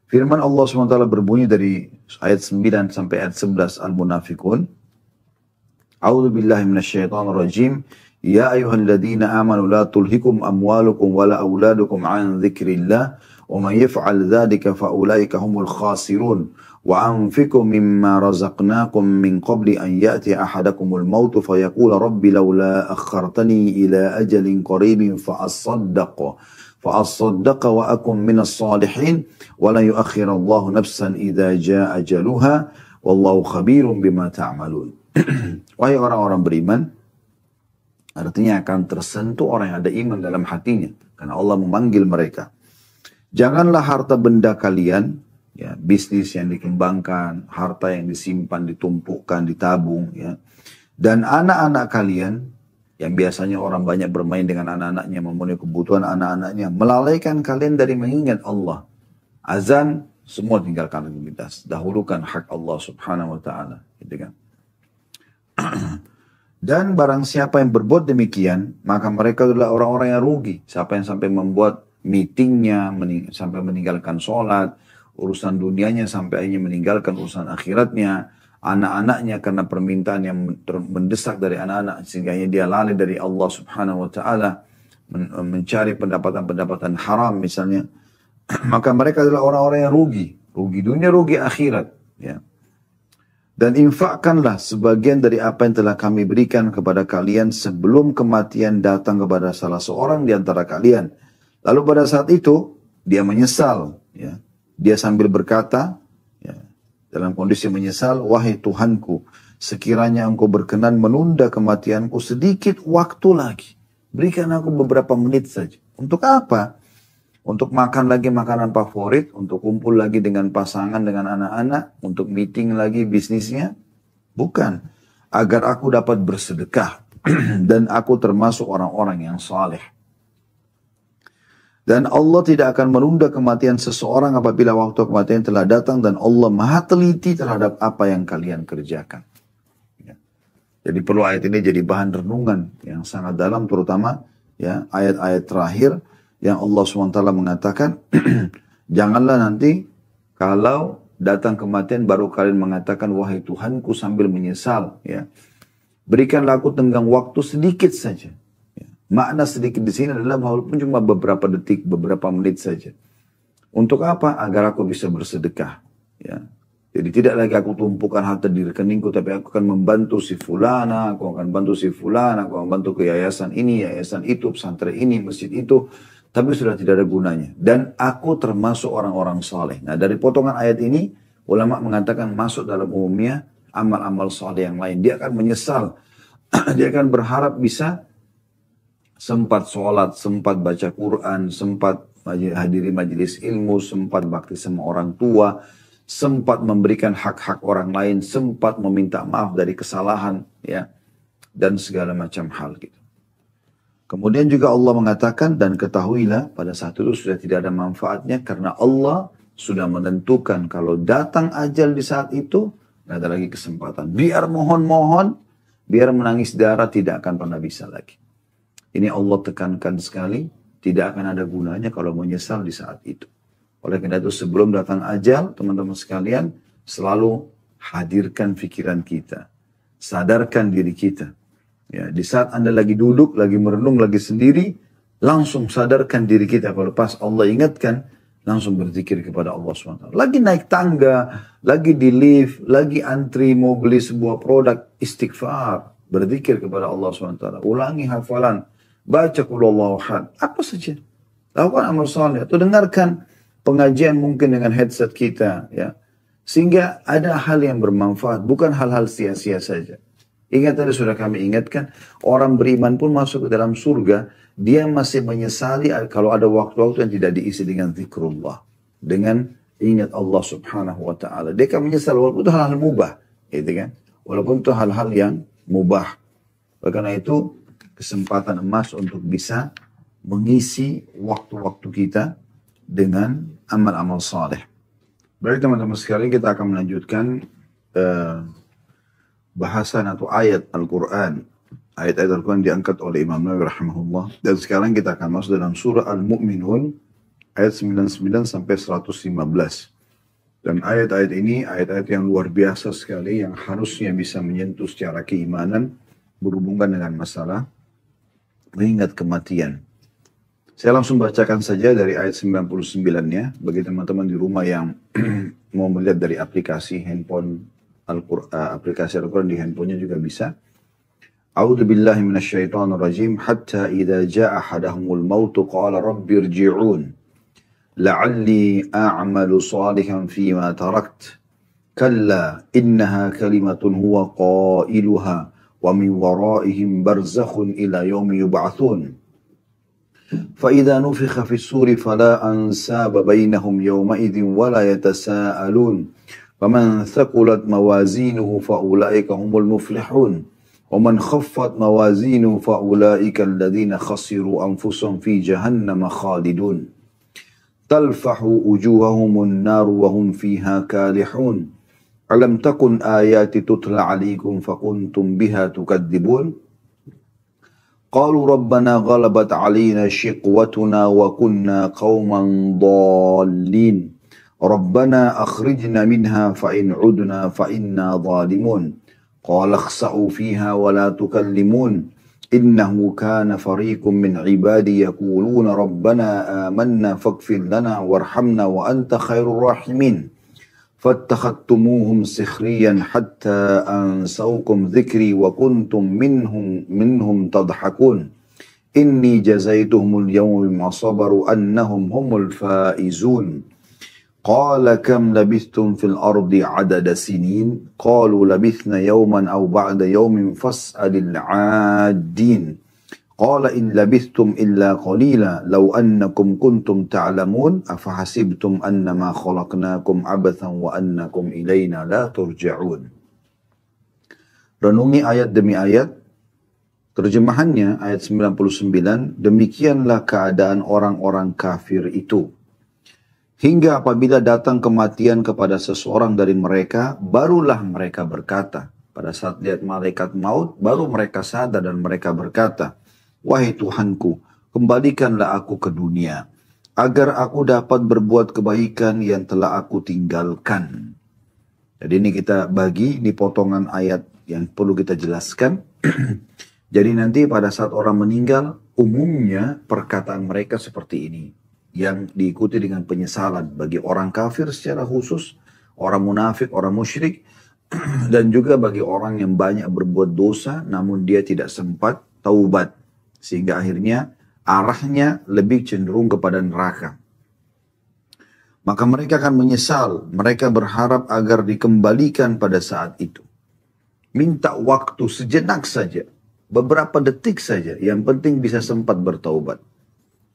[SPEAKER 1] Firman Allah SWT berbunyi dari ayat 9 sampai ayat 11 Al-Munafiqun. A'udzu billahi minasyaitonir rajim. Ya ayyuhalladzina amanu la tulhikum amwalukum wala auladukum an dzikrillah wa man yaf'al dzalika fa ulaika humul khasirun wa anfiqu mimma razaqnakum min qabli an ya'ti ahadakumul maut fa yaqula rabbi laula akhartani ila ajalin qaribin fa asaddaqa wa akum minas salihin wa la yuakhirallahu nafsan idza jaa ajaluha wallahu khabirun bima ta'malun. Wahai orang-orang beriman, artinya akan tersentuh orang yang ada iman dalam hatinya. Karena Allah memanggil mereka. Janganlah harta benda kalian, ya, bisnis yang dikembangkan, harta yang disimpan, ditumpukkan, ditabung, ya. Dan anak-anak kalian, yang biasanya orang banyak bermain dengan anak-anaknya, memenuhi kebutuhan anak-anaknya, melalaikan kalian dari mengingat Allah. Azan, semua tinggalkan aktivitas. Dahulukan hak Allah subhanahu wa ta'ala. Gitu kan. Dan barang siapa yang berbuat demikian, maka mereka adalah orang-orang yang rugi. Siapa yang sampai membuat meetingnya, sampai meninggalkan sholat, urusan dunianya sampai akhirnya meninggalkan urusan akhiratnya, anak-anaknya karena permintaan yang mendesak dari anak-anak, sehingga dia lalai dari Allah subhanahu wa ta'ala, mencari pendapatan-pendapatan haram misalnya, maka mereka adalah orang-orang yang rugi. Rugi dunia, rugi akhirat. Ya. Dan infakkanlah sebagian dari apa yang telah kami berikan kepada kalian sebelum kematian datang kepada salah seorang di antara kalian. Lalu pada saat itu, dia menyesal. Ya. Dia sambil berkata, ya, dalam kondisi menyesal, wahai Tuhanku, sekiranya engkau berkenan menunda kematianku sedikit waktu lagi. Berikan aku beberapa menit saja. Untuk apa? Untuk makan lagi makanan favorit, untuk kumpul lagi dengan pasangan, dengan anak-anak, untuk meeting lagi bisnisnya. Bukan. Agar aku dapat bersedekah. Dan aku termasuk orang-orang yang saleh. Dan Allah tidak akan menunda kematian seseorang apabila waktu kematian telah datang. Dan Allah maha teliti terhadap apa yang kalian kerjakan. Ya. Jadi perlu ayat ini jadi bahan renungan yang sangat dalam, terutama ya ayat-ayat terakhir yang Allah SWT mengatakan, janganlah nanti kalau datang kematian baru kalian mengatakan, wahai Tuhanku, sambil menyesal. Ya. Berikanlah aku tenggang waktu sedikit saja. Ya. Makna sedikit di sini adalah walaupun cuma beberapa detik, beberapa menit saja. Untuk apa? Agar aku bisa bersedekah. Ya. Jadi tidak lagi aku tumpukan harta di rekeningku, tapi aku akan membantu si fulana, aku akan bantu si fulana, aku akan bantu ke yayasan ini, yayasan itu, pesantren ini, masjid itu. Tapi sudah tidak ada gunanya. Dan aku termasuk orang-orang saleh. Nah, dari potongan ayat ini, ulama mengatakan masuk dalam umumnya amal-amal saleh yang lain. Dia akan menyesal. Dia akan berharap bisa sempat sholat, sempat baca Quran, sempat hadiri majelis ilmu, sempat bakti sama orang tua, sempat memberikan hak-hak orang lain, sempat meminta maaf dari kesalahan, ya, dan segala macam hal gitu. Kemudian juga Allah mengatakan, dan ketahuilah pada saat itu sudah tidak ada manfaatnya karena Allah sudah menentukan kalau datang ajal di saat itu, tidak ada lagi kesempatan. Biar mohon-mohon, biar menangis darah tidak akan pernah bisa lagi. Ini Allah tekankan sekali, tidak akan ada gunanya kalau menyesal di saat itu. Oleh karena itu sebelum datang ajal, teman-teman sekalian, selalu hadirkan pikiran kita. Sadarkan diri kita. Ya, di saat Anda lagi duduk, lagi merenung, lagi sendiri, langsung sadarkan diri kita. Kalau pas Allah ingatkan, langsung berzikir kepada Allah SWT. Lagi naik tangga, lagi di lift, lagi antri mau beli sebuah produk, istighfar. Berzikir kepada Allah SWT. Ulangi hafalan, baca qul huwallahu ahad. Apa saja. Lakukan amal saleh atau dengarkan pengajian mungkin dengan headset kita. Ya. Sehingga ada hal yang bermanfaat, bukan hal-hal sia-sia saja. Ingat tadi sudah kami ingatkan, orang beriman pun masuk ke dalam surga, dia masih menyesali kalau ada waktu-waktu yang tidak diisi dengan zikrullah. Dengan ingat Allah subhanahu wa ta'ala. Dia akan menyesal walaupun itu hal-hal mubah. Gitu kan? Walaupun itu hal-hal yang mubah. Karena itu kesempatan emas untuk bisa mengisi waktu-waktu kita dengan amal-amal saleh. Baik teman-teman sekalian, kita akan melanjutkan bahasan atau ayat Al-Quran. Ayat-ayat Al-Quran diangkat oleh Imam Nawawi rahimahullah. Dan sekarang kita akan masuk dalam surah Al-Mu'minun ayat 99 sampai 115. Dan ayat-ayat ini ayat-ayat yang luar biasa sekali yang harusnya bisa menyentuh secara keimanan berhubungan dengan masalah mengingat kematian. Saya langsung bacakan saja dari ayat 99-nya, bagi teman-teman di rumah yang mau melihat dari aplikasi handphone aplikasi Al-Quran di handphonenya juga bisa. A'udzu billahi minasyaitonir rajim, hatta idza jaa ahadahumul maut qala rabbi irji'un la'alli a'malu salihan fima tarakt kalla innaha kalimatun huwa qailuha wa min waraihim barzakhun ila yaumi yub'atsun. فإذا نفخ في السور فلا أنساب بينهم يومئذ ولا يتساءلون ومن ثقلت موازينه فأولئك هم المفلحون ومن خفت موازينه فأولئك الذين خسروا أنفسهم في جهنم خالدون تلفح وجوههم النار وهم فيها كالحون ألم تكن آياتي تتلى عليكم فكنتم بها تكذبون قالوا ربنا غلبت علينا شقوتنا وكنا قوما ضالين ربنا أخرجنا منها فإن عدنا فإنا ظالمون قال اخسأوا فيها ولا تكلمون إنه كان فريق من عبادي يقولون ربنا آمنا فاغفر لنا وارحمنا وأنت خير الراحمين فاتخذتموهم سخريا حتى أنسوكم ذكري وكنتم منهم تضحكون إني جزيتهم اليوم بما صبروا أنهم هم الفائزون قال كم لبثتم في الأرض عدد سنين قالوا لبثنا يوما أو بعد يوم فاسأل العادين قال إن لبثتم إلا قليلا لو أنكم كنتم تعلمون أفحسبتم أنما خلقناكم عبثا وأنكم إلينا لا ترجعون. Renungi ayat demi ayat. Terjemahannya ayat 99, demikianlah keadaan orang-orang kafir itu. Hingga apabila datang kematian kepada seseorang dari mereka, barulah mereka berkata. Pada saat lihat malaikat maut, baru mereka sadar dan mereka berkata, wahai Tuhanku, kembalikanlah aku ke dunia, agar aku dapat berbuat kebaikan yang telah aku tinggalkan. Jadi ini kita bagi, ini potongan ayat yang perlu kita jelaskan. Jadi nanti pada saat orang meninggal, umumnya perkataan mereka seperti ini, yang diikuti dengan penyesalan bagi orang kafir secara khusus, orang munafik, orang musyrik, dan juga bagi orang yang banyak berbuat dosa, namun dia tidak sempat taubat. Sehingga akhirnya arahnya lebih cenderung kepada neraka. Maka mereka akan menyesal. Mereka berharap agar dikembalikan pada saat itu. Minta waktu sejenak saja. Beberapa detik saja. Yang penting bisa sempat bertaubat.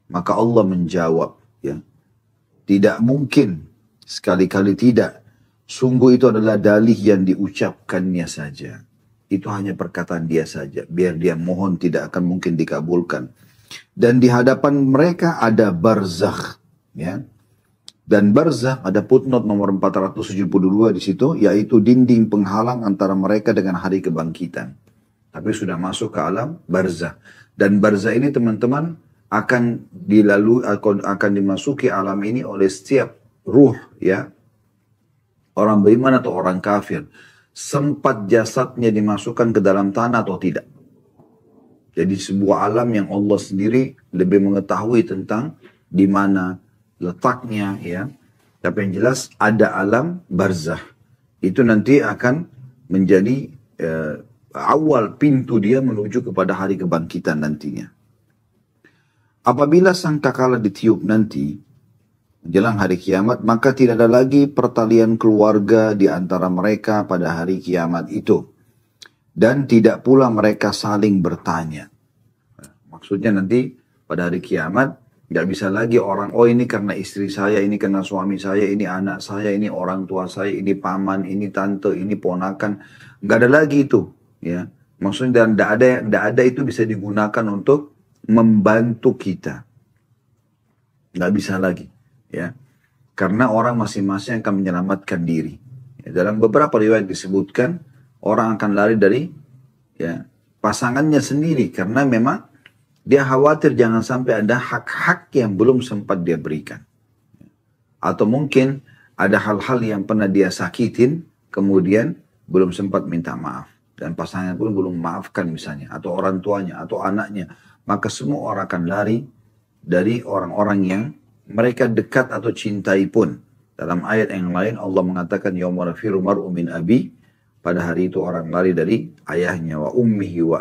[SPEAKER 1] Maka Allah menjawab. Ya, tidak mungkin. Sekali-kali tidak. Sungguh itu adalah dalih yang diucapkannya saja. Itu hanya perkataan dia saja. Biar dia mohon tidak akan mungkin dikabulkan. Dan di hadapan mereka ada barzakh. Ya. Dan barzakh ada footnote nomor 472 di situ. Yaitu dinding penghalang antara mereka dengan hari kebangkitan. Tapi sudah masuk ke alam barzakh. Dan barzakh ini teman-teman akan dimasuki alam ini oleh setiap ruh. Ya. Orang beriman atau orang kafir. Sempat jasadnya dimasukkan ke dalam tanah atau tidak. Jadi sebuah alam yang Allah sendiri lebih mengetahui tentang di mana letaknya, ya. Tapi yang jelas ada alam barzakh. Itu nanti akan menjadi awal pintu dia menuju kepada hari kebangkitan nantinya. Apabila sangkakala ditiup nanti menjelang hari kiamat, maka tidak ada lagi pertalian keluarga di antara mereka pada hari kiamat itu. Dan tidak pula mereka saling bertanya. Maksudnya nanti pada hari kiamat, nggak bisa lagi orang, oh ini karena istri saya, ini karena suami saya, ini anak saya, ini orang tua saya, ini paman, ini tante, ini ponakan. Nggak ada lagi itu. Ya. Maksudnya nggak ada itu bisa digunakan untuk membantu kita. Nggak bisa lagi. Ya, karena orang masing-masing akan menyelamatkan diri. Ya, dalam beberapa riwayat disebutkan orang akan lari dari pasangannya sendiri karena memang dia khawatir jangan sampai ada hak-hak yang belum sempat dia berikan. Atau mungkin ada hal-hal yang pernah dia sakitin kemudian belum sempat minta maaf. dan pasangan pun belum memaafkan misalnya, atau orang tuanya, atau anaknya, maka semua orang akan lari dari orang-orang yang mereka dekat atau cintai pun. Dalam ayat yang lain Allah mengatakan yauma yafiru mar'u min abi, pada hari itu orang lari dari ayahnya, wa ummihi wa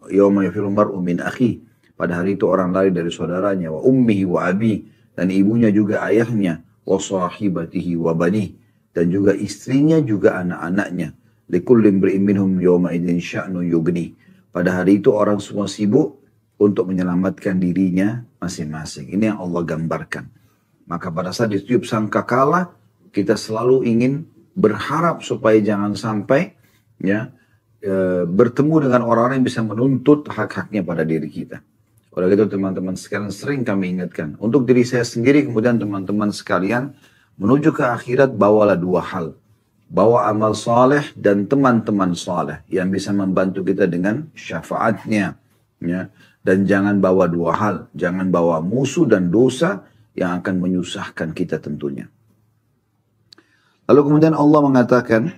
[SPEAKER 1] yauma yafiru mar'u min akhi, pada hari itu orang lari dari saudaranya, wa ummihi wa abi, dan ibunya juga ayahnya, wa sahibatihi wa bani, dan juga istrinya juga anak-anaknya. Likulli imri'in minhum yawma idzin sya'nu yughni. Pada hari itu orang semua sibuk untuk menyelamatkan dirinya masing-masing. Ini yang Allah gambarkan. Maka pada saat ditiup sangkakala, kita selalu ingin berharap supaya jangan sampai bertemu dengan orang-orang yang bisa menuntut hak-haknya pada diri kita. Oleh itu teman-teman sekalian, sering kami ingatkan, untuk diri saya sendiri, kemudian teman-teman sekalian, menuju ke akhirat bawalah dua hal. Bawa amal saleh dan teman-teman saleh yang bisa membantu kita dengan syafaatnya. Ya. Dan jangan bawa dua hal. Jangan bawa musuh dan dosa yang akan menyusahkan kita tentunya. Lalu kemudian Allah mengatakan,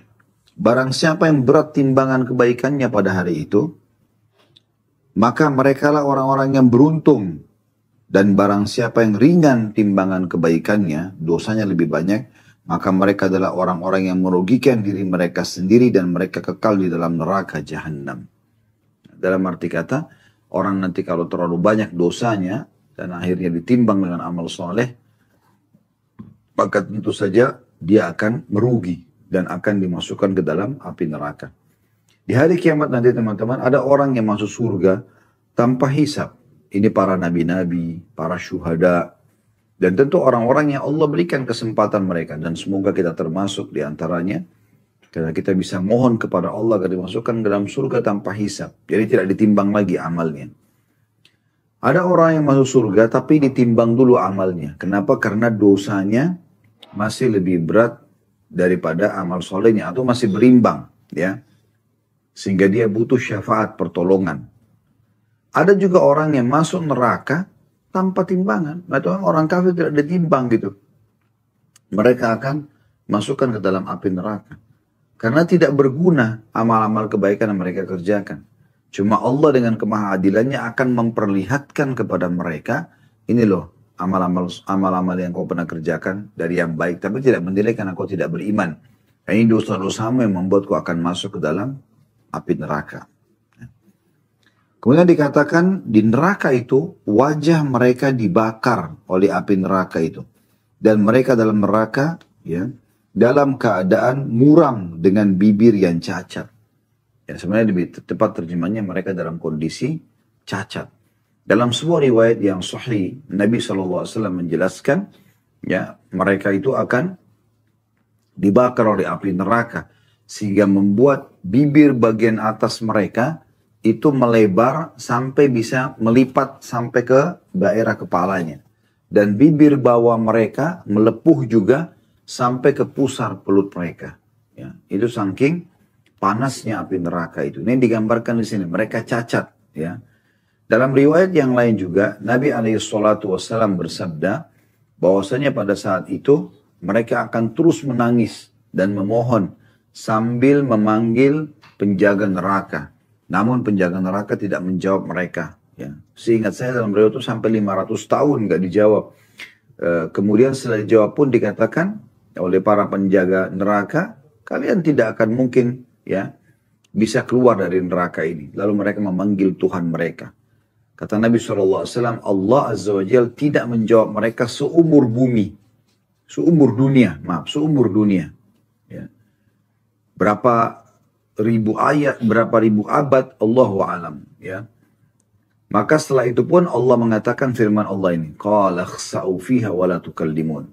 [SPEAKER 1] barang siapa yang berat timbangan kebaikannya pada hari itu, maka merekalah orang-orang yang beruntung. Dan barang siapa yang ringan timbangan kebaikannya, dosanya lebih banyak, maka mereka adalah orang-orang yang merugikan diri mereka sendiri dan mereka kekal di dalam neraka jahanam. Dalam arti kata, orang nanti kalau terlalu banyak dosanya dan akhirnya ditimbang dengan amal soleh, maka tentu saja dia akan merugi dan akan dimasukkan ke dalam api neraka. Di hari kiamat nanti teman-teman, ada orang yang masuk surga tanpa hisab. Ini para nabi-nabi, para syuhada, dan tentu orang-orang yang Allah berikan kesempatan mereka. Dan semoga kita termasuk di antaranya, karena kita bisa mohon kepada Allah agar dimasukkan ke dalam surga tanpa hisab. Jadi tidak ditimbang lagi amalnya. Ada orang yang masuk surga tapi ditimbang dulu amalnya. Kenapa? Karena dosanya masih lebih berat daripada amal solehnya, atau masih berimbang, ya. Sehingga dia butuh syafaat, pertolongan. Ada juga orang yang masuk neraka tanpa timbangan. Atau orang kafir tidak ditimbang gitu. Mereka akan masukkan ke dalam api neraka. Karena tidak berguna amal-amal kebaikan yang mereka kerjakan. Cuma Allah dengan kemahadilannya akan memperlihatkan kepada mereka, ini loh amal-amal yang kau pernah kerjakan dari yang baik, tapi tidak menilai karena kau tidak beriman. Ini dosa-dosamu yang membuat kau akan masuk ke dalam api neraka. Kemudian dikatakan di neraka itu wajah mereka dibakar oleh api neraka itu. Dan mereka dalam neraka ya, dalam keadaan muram dengan bibir yang cacat. Ya, sebenarnya lebih tepat terjemahnya mereka dalam kondisi cacat. Dalam sebuah riwayat yang sahih, Nabi SAW menjelaskan, ya, mereka itu akan dibakar oleh api neraka. Sehingga membuat bibir bagian atas mereka itu melebar sampai bisa melipat sampai ke daerah kepalanya. Dan bibir bawah mereka melepuh juga sampai ke pusar pelut mereka. Ya, itu saking panasnya api neraka itu. Ini digambarkan di sini. Mereka cacat. Ya. Dalam riwayat yang lain juga, Nabi SAW bersabda, bahwasanya pada saat itu mereka akan terus menangis dan memohon sambil memanggil penjaga neraka. Namun penjaga neraka tidak menjawab mereka. Ya. Seingat saya dalam riwayat itu sampai 500 tahun nggak dijawab. Kemudian setelah dijawab pun dikatakan oleh para penjaga neraka, kalian tidak akan mungkin ya bisa keluar dari neraka ini. Lalu mereka memanggil Tuhan mereka. Kata Nabi SAW, Allah Azza wa Jalla tidak menjawab mereka seumur bumi. Seumur dunia, seumur dunia. Ya. Berapa ribu ayat, berapa ribu abad, Allahu a'lam. Ya. Maka setelah itu pun Allah mengatakan firman Allah ini, qala khsa'u fiha wa la tukallimun.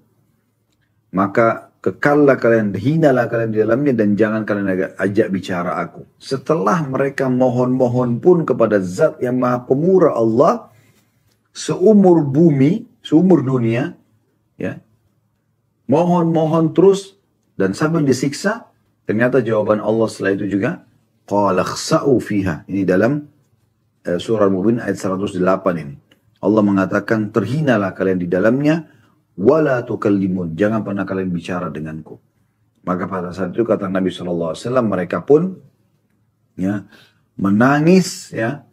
[SPEAKER 1] Maka kekallah kalian, hinalah kalian di dalamnya dan jangan kalian ajak bicara aku. Setelah mereka mohon-mohon pun kepada zat yang maha pemurah Allah, seumur bumi, seumur dunia, ya, mohon-mohon terus dan sampai disiksa, ternyata jawaban Allah setelah itu juga, qala khsa'u fiha. Ini dalam surah Al-Mu'min ayat 108 ini. Allah mengatakan, terhinalah kalian di dalamnya, wala tukallimun, jangan pernah kalian bicara denganku. Maka pada saat itu kata Nabi SAW, mereka pun ya, menangis, ya,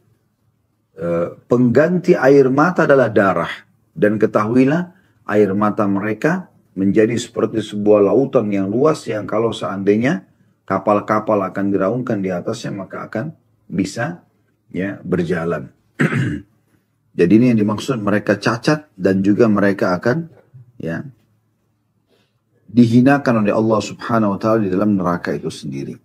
[SPEAKER 1] pengganti air mata adalah darah. Dan ketahuilah air mata mereka menjadi seperti sebuah lautan yang luas yang kalau seandainya kapal-kapal akan diraungkan di atasnya maka akan bisa, ya, berjalan. Jadi ini yang dimaksud mereka cacat dan juga mereka akan, ya, dihinakan oleh Allah Subhanahu wa taala di dalam neraka itu sendiri.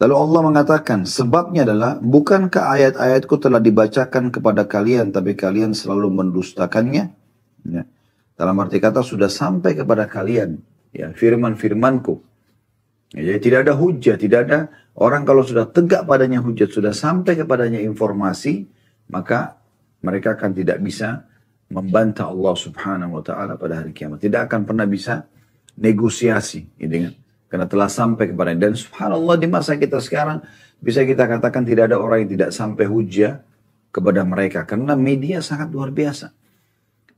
[SPEAKER 1] Lalu Allah mengatakan, sebabnya adalah, bukankah ayat-ayatku telah dibacakan kepada kalian, tapi kalian selalu mendustakannya? Ya. Dalam arti kata, sudah sampai kepada kalian, ya, firman-firmanku. Ya, jadi tidak ada hujah, tidak ada orang kalau sudah tegak padanya hujat, sudah sampai kepadanya informasi, maka mereka akan tidak bisa membantah Allah Subhanahu wa taala pada hari kiamat. Tidak akan pernah bisa negosiasi, gitu kan? Karena telah sampai kepada, dan subhanallah di masa kita sekarang bisa kita katakan tidak ada orang yang tidak sampai hujah kepada mereka. Karena media sangat luar biasa.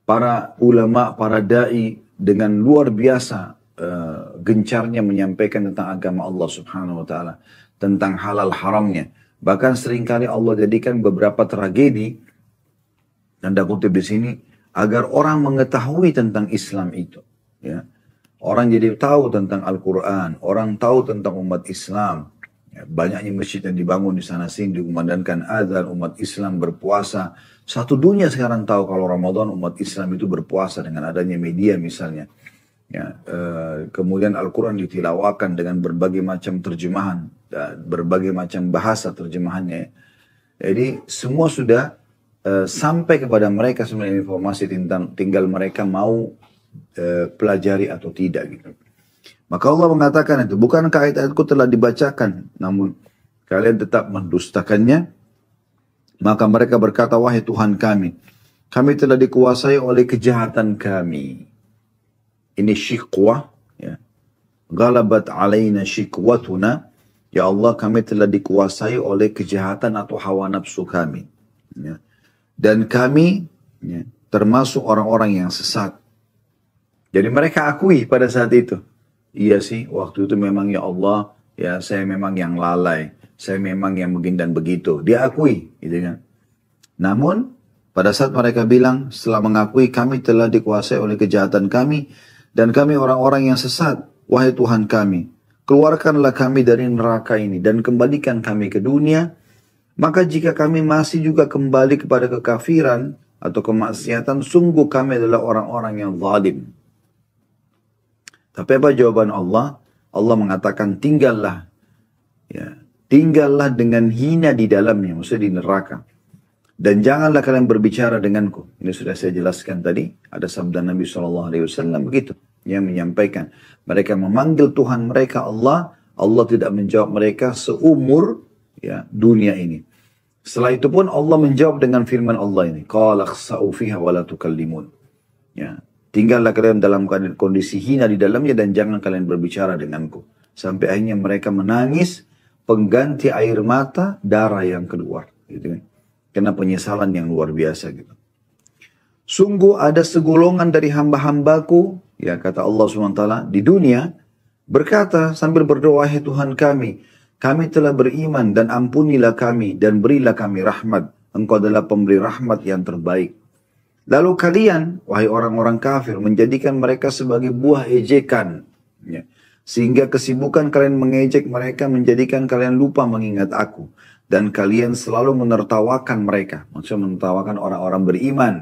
[SPEAKER 1] Para ulama, para da'i dengan luar biasa gencarnya menyampaikan tentang agama Allah Subhanahu wa taala, tentang halal haramnya. Bahkan seringkali Allah jadikan beberapa tragedi, tanda kutip di sini, agar orang mengetahui tentang Islam itu, ya. Orang jadi tahu tentang Al-Quran, orang tahu tentang umat Islam. Ya, banyaknya masjid yang dibangun di sana sini, dikumandangkan azan, umat Islam berpuasa. Satu dunia sekarang tahu kalau Ramadan umat Islam itu berpuasa dengan adanya media misalnya. Ya, kemudian Al-Quran ditilawakan dengan berbagai macam terjemahan, berbagai macam bahasa terjemahannya. Jadi semua sudah sampai kepada mereka sebenarnya informasi, tinggal mereka mau pelajari atau tidak, gitu. Maka Allah mengatakan itu, bukankah ayat-ayatku telah dibacakan, namun kalian tetap mendustakannya? Maka mereka berkata, wahai Tuhan kami telah dikuasai oleh kejahatan kami. Ini syikwah, ya. Galabat alaina syikwatuna, ya Allah, kami telah dikuasai oleh kejahatan atau hawa nafsu kami, ya. Dan kami, ya, termasuk orang-orang yang sesat. Jadi mereka akui pada saat itu, iya sih, waktu itu memang ya Allah, ya saya memang yang lalai, saya memang yang begini dan begitu. Dia akui, gitu kan. Namun pada saat mereka bilang, setelah mengakui kami telah dikuasai oleh kejahatan kami dan kami orang-orang yang sesat, wahai Tuhan kami, keluarkanlah kami dari neraka ini dan kembalikan kami ke dunia. Maka jika kami masih juga kembali kepada kekafiran atau kemaksiatan, sungguh kami adalah orang-orang yang zalim. Tapi apa jawaban Allah? Allah mengatakan, tinggallah, ya, tinggallah dengan hina di dalamnya, maksudnya di neraka. Dan janganlah kalian berbicara denganku. Ini sudah saya jelaskan tadi. Ada sabda Nabi SAW begitu, yang menyampaikan. Mereka memanggil Tuhan mereka Allah. Allah tidak menjawab mereka seumur, ya, dunia ini. Setelah itu pun Allah menjawab dengan firman Allah ini. Qala khsa'u fiha wa la tukallimun. Ya. Tinggallah kalian dalam kondisi hina di dalamnya dan jangan kalian berbicara denganku. Sampai akhirnya mereka menangis, pengganti air mata, darah yang keluar. Gitu kan. Karena penyesalan yang luar biasa. Gitu. Sungguh ada segolongan dari hamba-hambaku, ya kata Allah SWT, di dunia, berkata sambil berdoa, hai Tuhan kami telah beriman dan ampunilah kami dan berilah kami rahmat. Engkau adalah pemberi rahmat yang terbaik. Lalu kalian, wahai orang-orang kafir, menjadikan mereka sebagai buah ejekan. Ya. Sehingga kesibukan kalian mengejek mereka menjadikan kalian lupa mengingat aku. Dan kalian selalu menertawakan mereka. Maksudnya menertawakan orang-orang beriman.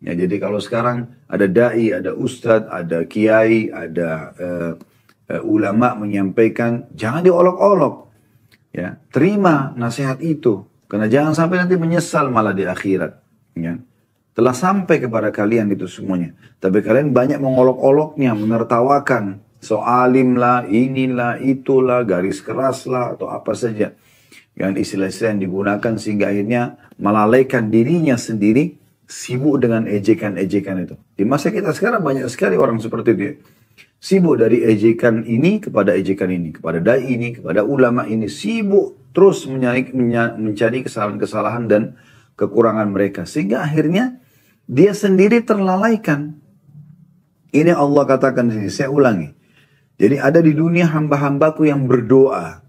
[SPEAKER 1] Ya, jadi kalau sekarang ada da'i, ada ustadz, ada kiai, ada ulama menyampaikan, jangan diolok-olok. Ya, terima nasihat itu. Karena jangan sampai nanti menyesal malah di akhirat. Ya. Telah sampai kepada kalian itu semuanya. Tapi kalian banyak mengolok-oloknya, menertawakan. So alim lah, inilah, itulah, garis keras lah, atau apa saja. Yang istilah-istilah yang digunakan sehingga akhirnya melalaikan dirinya sendiri, sibuk dengan ejekan-ejekan itu. Di masa kita sekarang banyak sekali orang seperti itu. Sibuk dari ejekan ini kepada ejekan ini. Kepada dai ini, kepada ulama ini. Sibuk terus mencari kesalahan-kesalahan dan kekurangan mereka. Sehingga akhirnya dia sendiri terlalaikan. Ini Allah katakan di sini, saya ulangi. Jadi ada di dunia hamba-hambaku yang berdoa.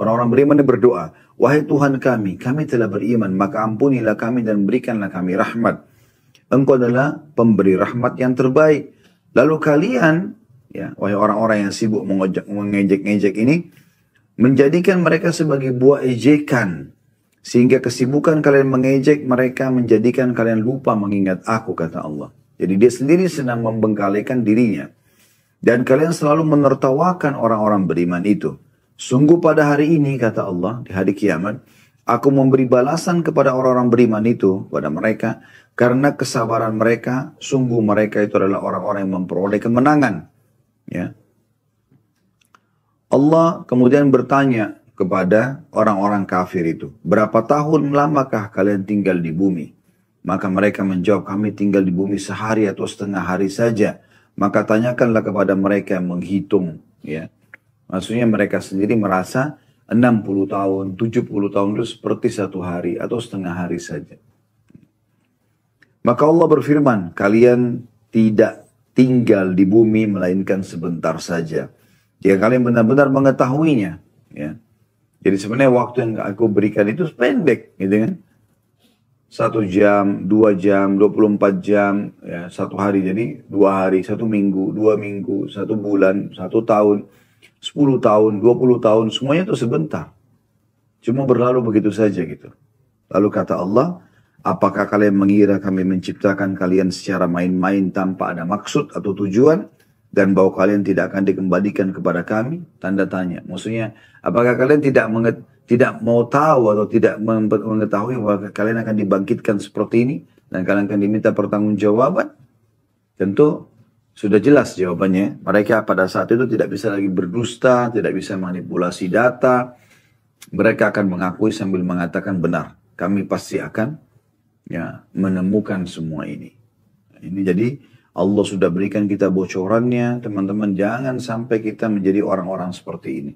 [SPEAKER 1] Orang-orang beriman ini berdoa, wahai Tuhan kami telah beriman, maka ampunilah kami dan berikanlah kami rahmat. Engkau adalah pemberi rahmat yang terbaik. Lalu kalian, ya, wahai orang-orang yang sibuk mengejek-ngejek ini, menjadikan mereka sebagai buah ejekan. Sehingga kesibukan kalian mengejek mereka menjadikan kalian lupa mengingat aku, kata Allah. Jadi dia sendiri sedang membengkalikan dirinya. Dan kalian selalu menertawakan orang-orang beriman itu. Sungguh pada hari ini, kata Allah, di hari kiamat, aku memberi balasan kepada orang-orang beriman itu, pada mereka, karena kesabaran mereka, sungguh mereka itu adalah orang-orang yang memperoleh kemenangan. Ya. Allah kemudian bertanya kepada orang-orang kafir itu, berapa tahun lamakah kalian tinggal di bumi? Maka mereka menjawab, kami tinggal di bumi sehari atau setengah hari saja. Maka tanyakanlah kepada mereka yang menghitung. Ya. Maksudnya mereka sendiri merasa 60 tahun, 70 tahun itu seperti satu hari atau setengah hari saja. Maka Allah berfirman, kalian tidak tinggal di bumi melainkan sebentar saja. Jika kalian benar-benar mengetahuinya. Ya. Jadi sebenarnya waktu yang aku berikan itu pendek, gitu kan? 1 jam, 2 jam, 24 jam, ya, 1 hari. Jadi 2 hari, 1 minggu, 2 minggu, 1 bulan, 1 tahun, 10 tahun, 20 tahun, semuanya itu sebentar. Cuma berlalu begitu saja gitu. Lalu kata Allah, apakah kalian mengira kami menciptakan kalian secara main-main tanpa ada maksud atau tujuan? Dan bahwa kalian tidak akan dikembalikan kepada kami? Tanda tanya. Maksudnya, apakah kalian tidak mau tahu atau tidak mengetahui bahwa kalian akan dibangkitkan seperti ini? Dan kalian akan diminta pertanggungjawaban? Tentu sudah jelas jawabannya. Mereka pada saat itu tidak bisa lagi berdusta, tidak bisa manipulasi data. Mereka akan mengakui sambil mengatakan benar. Kami pasti akan menemukan semua ini. Ini jadi Allah sudah berikan kita bocorannya, teman-teman. Jangan sampai kita menjadi orang-orang seperti ini.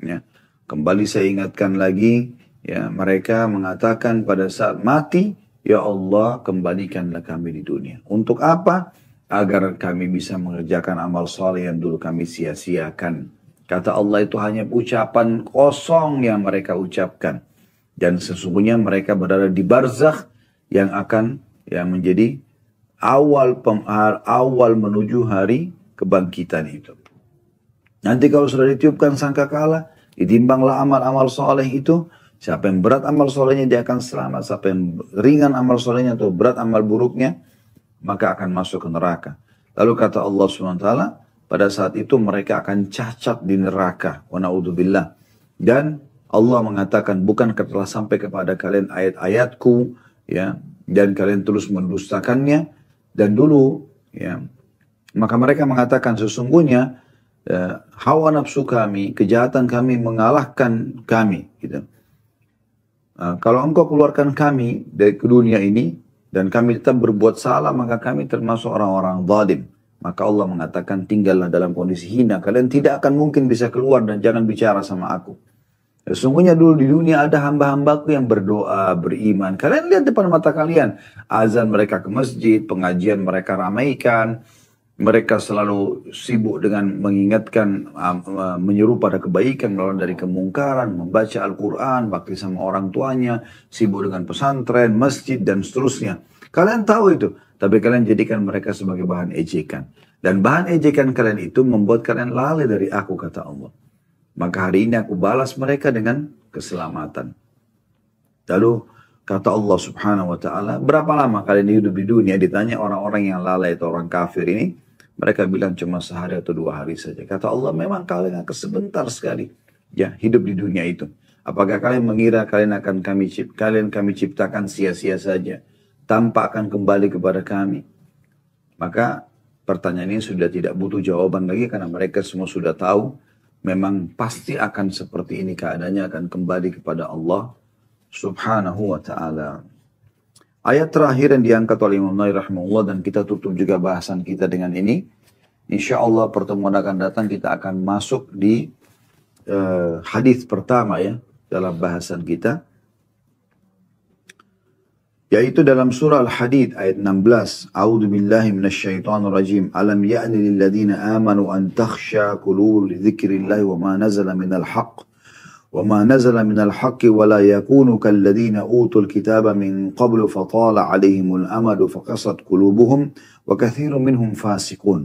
[SPEAKER 1] Ya. Kembali saya ingatkan lagi, ya, mereka mengatakan pada saat mati, ya Allah kembalikanlah kami di dunia. Untuk apa? Agar kami bisa mengerjakan amal saleh yang dulu kami sia-siakan. Kata Allah itu hanya ucapan kosong yang mereka ucapkan. Dan sesungguhnya mereka berada di barzakh yang akan menjadi awal menuju hari kebangkitan itu. Nanti kalau sudah ditiupkan sangkakala, ditimbanglah amal-amal soleh itu. Siapa yang berat amal solehnya dia akan selamat. Siapa yang ringan amal solehnya atau berat amal buruknya, maka akan masuk ke neraka. Lalu kata Allah SWT, pada saat itu mereka akan cacat di neraka. Wa na'udzubillah. Dan Allah mengatakan, bukankah telah sampai kepada kalian ayat-ayatku, ya, dan kalian terus mendustakannya. Dan dulu, ya, maka mereka mengatakan sesungguhnya hawa nafsu kami, kejahatan kami mengalahkan kami. Gitu. Kalau engkau keluarkan kami dari dunia ini dan kami tetap berbuat salah, maka kami termasuk orang-orang zalim. Maka Allah mengatakan, tinggallah dalam kondisi hina. Kalian tidak akan mungkin bisa keluar dan jangan bicara sama aku. Sesungguhnya dulu di dunia ada hamba-hambaku yang berdoa, beriman. Kalian lihat depan mata kalian. Azan mereka ke masjid, pengajian mereka ramaikan. Mereka selalu sibuk dengan mengingatkan, menyeru pada kebaikan, melawan dari kemungkaran, membaca Al-Quran, bakti sama orang tuanya, sibuk dengan pesantren, masjid, dan seterusnya. Kalian tahu itu. Tapi kalian jadikan mereka sebagai bahan ejekan. Dan bahan ejekan kalian itu membuat kalian lalai dari aku, kata Allah. Maka hari ini aku balas mereka dengan keselamatan. Lalu kata Allah Subhanahu wa ta'ala, berapa lama kalian hidup di dunia? Ditanya orang-orang yang lalai atau orang kafir ini. Mereka bilang cuma sehari atau 2 hari saja. Kata Allah, memang kalian akan sebentar sekali ya hidup di dunia itu. Apakah kalian mengira kalian kami ciptakan sia-sia saja, tanpa akan kembali kepada kami? Maka pertanyaan ini sudah tidak butuh jawaban lagi, karena mereka semua sudah tahu memang pasti akan seperti ini keadaannya, akan kembali kepada Allah Subhanahu wa ta'ala. Ayat terakhir yang diangkat oleh Imam Nawawi rahimahullah, dan kita tutup juga bahasan kita dengan ini. Insya Allah pertemuan akan datang kita akan masuk di hadis pertama ya dalam bahasan kita. Yaitu dalam surah Al-Hadid ayat 16. A'udzu billahi minasyaitonir rajim. Alam ya'ni lil ladzina amanu an takhsha qulubuhum li dzikrillahi wa ma nazala minal haqq وَمَا نَزَلَ مِنَ الْحَقِّ وَلَا يَكُونُ كَالَّذِينَ أُوتُوا الْكِتَابَ مِنْ قَبْلُ فَطَالَ عَلَيْهِمُ الْأَمَدُ فَقَسَتْ قُلُوبُهُمْ وَكَثِيرٌ مِنْهُمْ فَاسِقُونَ.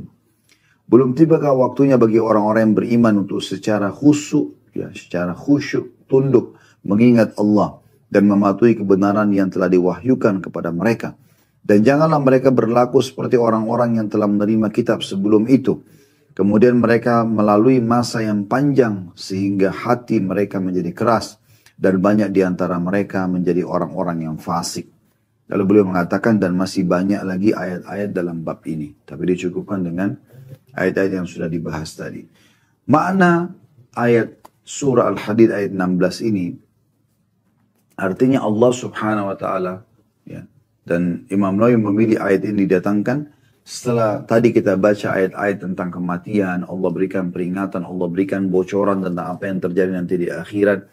[SPEAKER 1] Belum tibakah waktunya bagi orang-orang yang beriman untuk secara khusyuk, secara khusyuk, tunduk, mengingat Allah dan mematuhi kebenaran yang telah diwahyukan kepada mereka. Dan janganlah mereka berlaku seperti orang-orang yang telah menerima kitab sebelum itu. Kemudian mereka melalui masa yang panjang sehingga hati mereka menjadi keras. Dan banyak di antara mereka menjadi orang-orang yang fasik. Lalu beliau mengatakan dan masih banyak lagi ayat-ayat dalam bab ini. Tapi dicukupkan dengan ayat-ayat yang sudah dibahas tadi. Makna ayat surah Al-Hadid ayat 16 ini. Artinya Allah subhanahu wa ta'ala. Ya, dan Imam Nawawi memilih ayat ini didatangkan. Setelah tadi kita baca ayat-ayat tentang kematian, Allah berikan peringatan, Allah berikan bocoran tentang apa yang terjadi nanti di akhirat.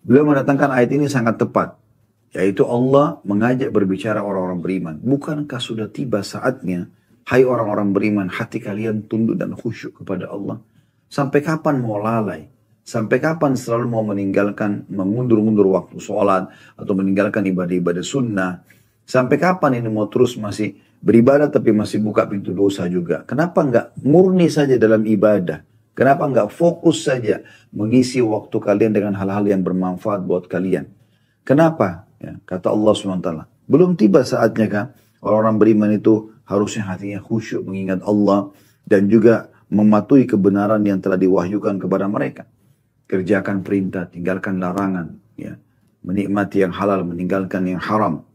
[SPEAKER 1] Beliau mendatangkan ayat ini sangat tepat. Yaitu Allah mengajak berbicara orang-orang beriman. Bukankah sudah tiba saatnya, hai orang-orang beriman, hati kalian tunduk dan khusyuk kepada Allah? Sampai kapan mau lalai? Sampai kapan selalu mau meninggalkan, mengundur-undur waktu sholat, atau meninggalkan ibadah-ibadah sunnah? Sampai kapan ini mau terus masih beribadah tapi masih buka pintu dosa juga? Kenapa enggak murni saja dalam ibadah? Kenapa enggak fokus saja mengisi waktu kalian dengan hal-hal yang bermanfaat buat kalian? Kenapa? Ya, kata Allah SWT, belum tiba saatnya kan orang-orang beriman itu harusnya hatinya khusyuk mengingat Allah dan juga mematuhi kebenaran yang telah diwahyukan kepada mereka. Kerjakan perintah, tinggalkan larangan, ya. Menikmati yang halal, meninggalkan yang haram.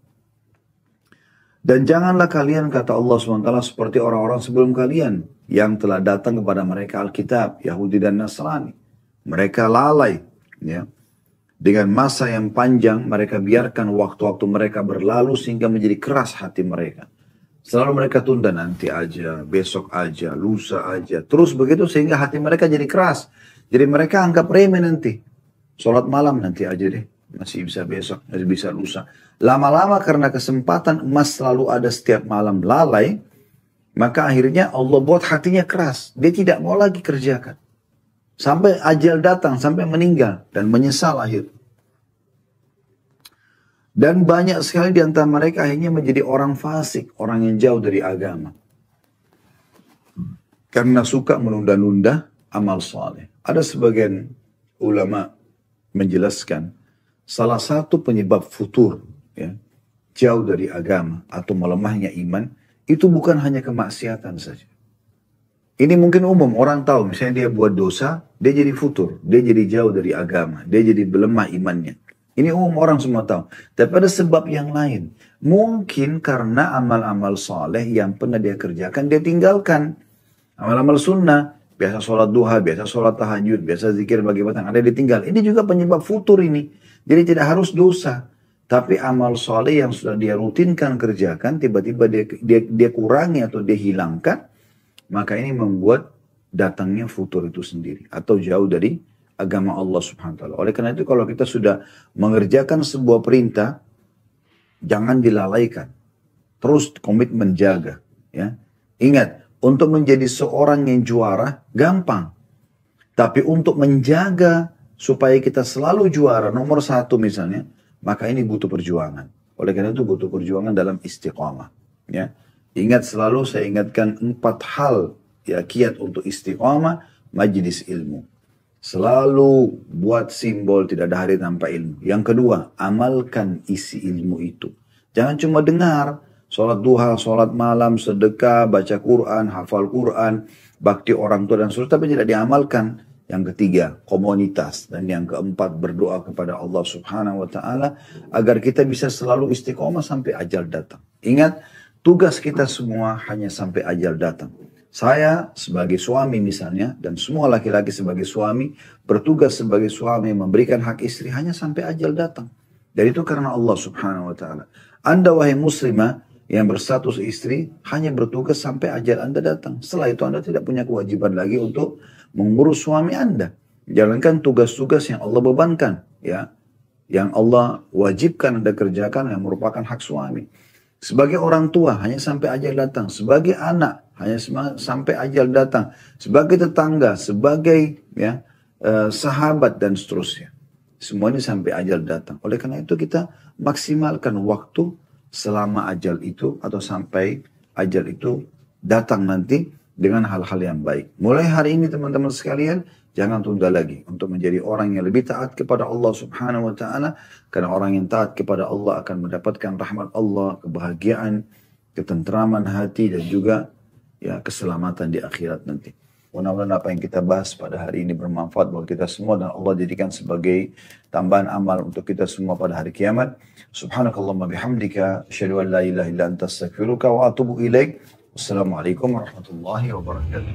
[SPEAKER 1] Dan janganlah kalian, kata Allah SWT, seperti orang-orang sebelum kalian yang telah datang kepada mereka Alkitab, Yahudi dan Nasrani. Mereka lalai. Ya. Dengan masa yang panjang, mereka biarkan waktu-waktu mereka berlalu sehingga menjadi keras hati mereka. Selalu mereka tunda nanti aja, besok aja, lusa aja. Terus begitu sehingga hati mereka jadi keras. Jadi mereka anggap remeh nanti. Sholat malam nanti aja deh. Masih bisa besok, masih bisa lusa. Lama-lama karena kesempatan emas selalu ada setiap malam lalai, maka akhirnya Allah buat hatinya keras. Dia tidak mau lagi kerjakan. Sampai ajal datang, sampai meninggal dan menyesal akhir. Dan banyak sekali di antara mereka akhirnya menjadi orang fasik, orang yang jauh dari agama. Karena suka menunda-nunda amal saleh. Ada sebagian ulama menjelaskan salah satu penyebab futur, ya, jauh dari agama atau melemahnya iman, itu bukan hanya kemaksiatan saja. Ini mungkin umum, orang tahu, misalnya dia buat dosa, dia jadi futur, dia jadi jauh dari agama, dia jadi melemah imannya. Ini umum, orang semua tahu. Tapi ada sebab yang lain. Mungkin karena amal-amal saleh yang pernah dia kerjakan, dia tinggalkan. Amal-amal sunnah, biasa sholat duha, biasa sholat tahajud, biasa zikir bagi batang, ada ditinggal. Ini juga penyebab futur ini. Jadi tidak harus dosa. Tapi amal soleh yang sudah dia rutinkan kerjakan, tiba-tiba dia kurangi atau dia hilangkan, maka ini membuat datangnya futur itu sendiri. Atau jauh dari agama Allah subhanahu wa ta'ala. Oleh karena itu kalau kita sudah mengerjakan sebuah perintah, jangan dilalaikan. Terus komitmen jaga. Ya. Ingat, untuk menjadi seorang yang juara, gampang. Tapi untuk menjaga supaya kita selalu juara, nomor satu misalnya, maka ini butuh perjuangan. Oleh karena itu butuh perjuangan dalam istiqamah. Ya. Ingat selalu, saya ingatkan 4 hal ya kiat untuk istiqamah, majlis ilmu. Selalu buat simbol tidak ada hari tanpa ilmu. Yang kedua, amalkan isi ilmu itu. Jangan cuma dengar, sholat duha, sholat malam, sedekah, baca Quran, hafal Quran, bakti orang tua dan seterusnya, tapi tidak diamalkan. Yang ketiga, komunitas. Dan yang keempat, berdoa kepada Allah subhanahu wa ta'ala agar kita bisa selalu istiqomah sampai ajal datang. Ingat, tugas kita semua hanya sampai ajal datang. Saya sebagai suami misalnya, dan semua laki-laki sebagai suami, bertugas sebagai suami memberikan hak istri hanya sampai ajal datang. Dan itu karena Allah subhanahu wa ta'ala. Anda wahai muslimah yang berstatus istri, hanya bertugas sampai ajal Anda datang. Setelah itu Anda tidak punya kewajiban lagi untuk mengurus suami Anda. Jalankan tugas-tugas yang Allah bebankan. Ya, yang Allah wajibkan Anda kerjakan yang merupakan hak suami. Sebagai orang tua, hanya sampai ajal datang. Sebagai anak, hanya sampai ajal datang. Sebagai tetangga, sebagai ya sahabat dan seterusnya. Semuanya sampai ajal datang. Oleh karena itu kita maksimalkan waktu selama ajal itu atau sampai ajal itu datang nanti dengan hal-hal yang baik. Mulai hari ini teman-teman sekalian, jangan tunda lagi untuk menjadi orang yang lebih taat kepada Allah Subhanahu wa taala, karena orang yang taat kepada Allah akan mendapatkan rahmat Allah, kebahagiaan, ketentraman hati dan juga ya keselamatan di akhirat nanti. Mudah-mudahan apa yang kita bahas pada hari ini bermanfaat buat kita semua dan Allah jadikan sebagai tambahan amal untuk kita semua pada hari kiamat. Subhanakallahumma bihamdika asyhadu an la ilaha illa anta astaghfiruka wa atubu ilaik. Wassalamualaikum warahmatullahi wabarakatuh.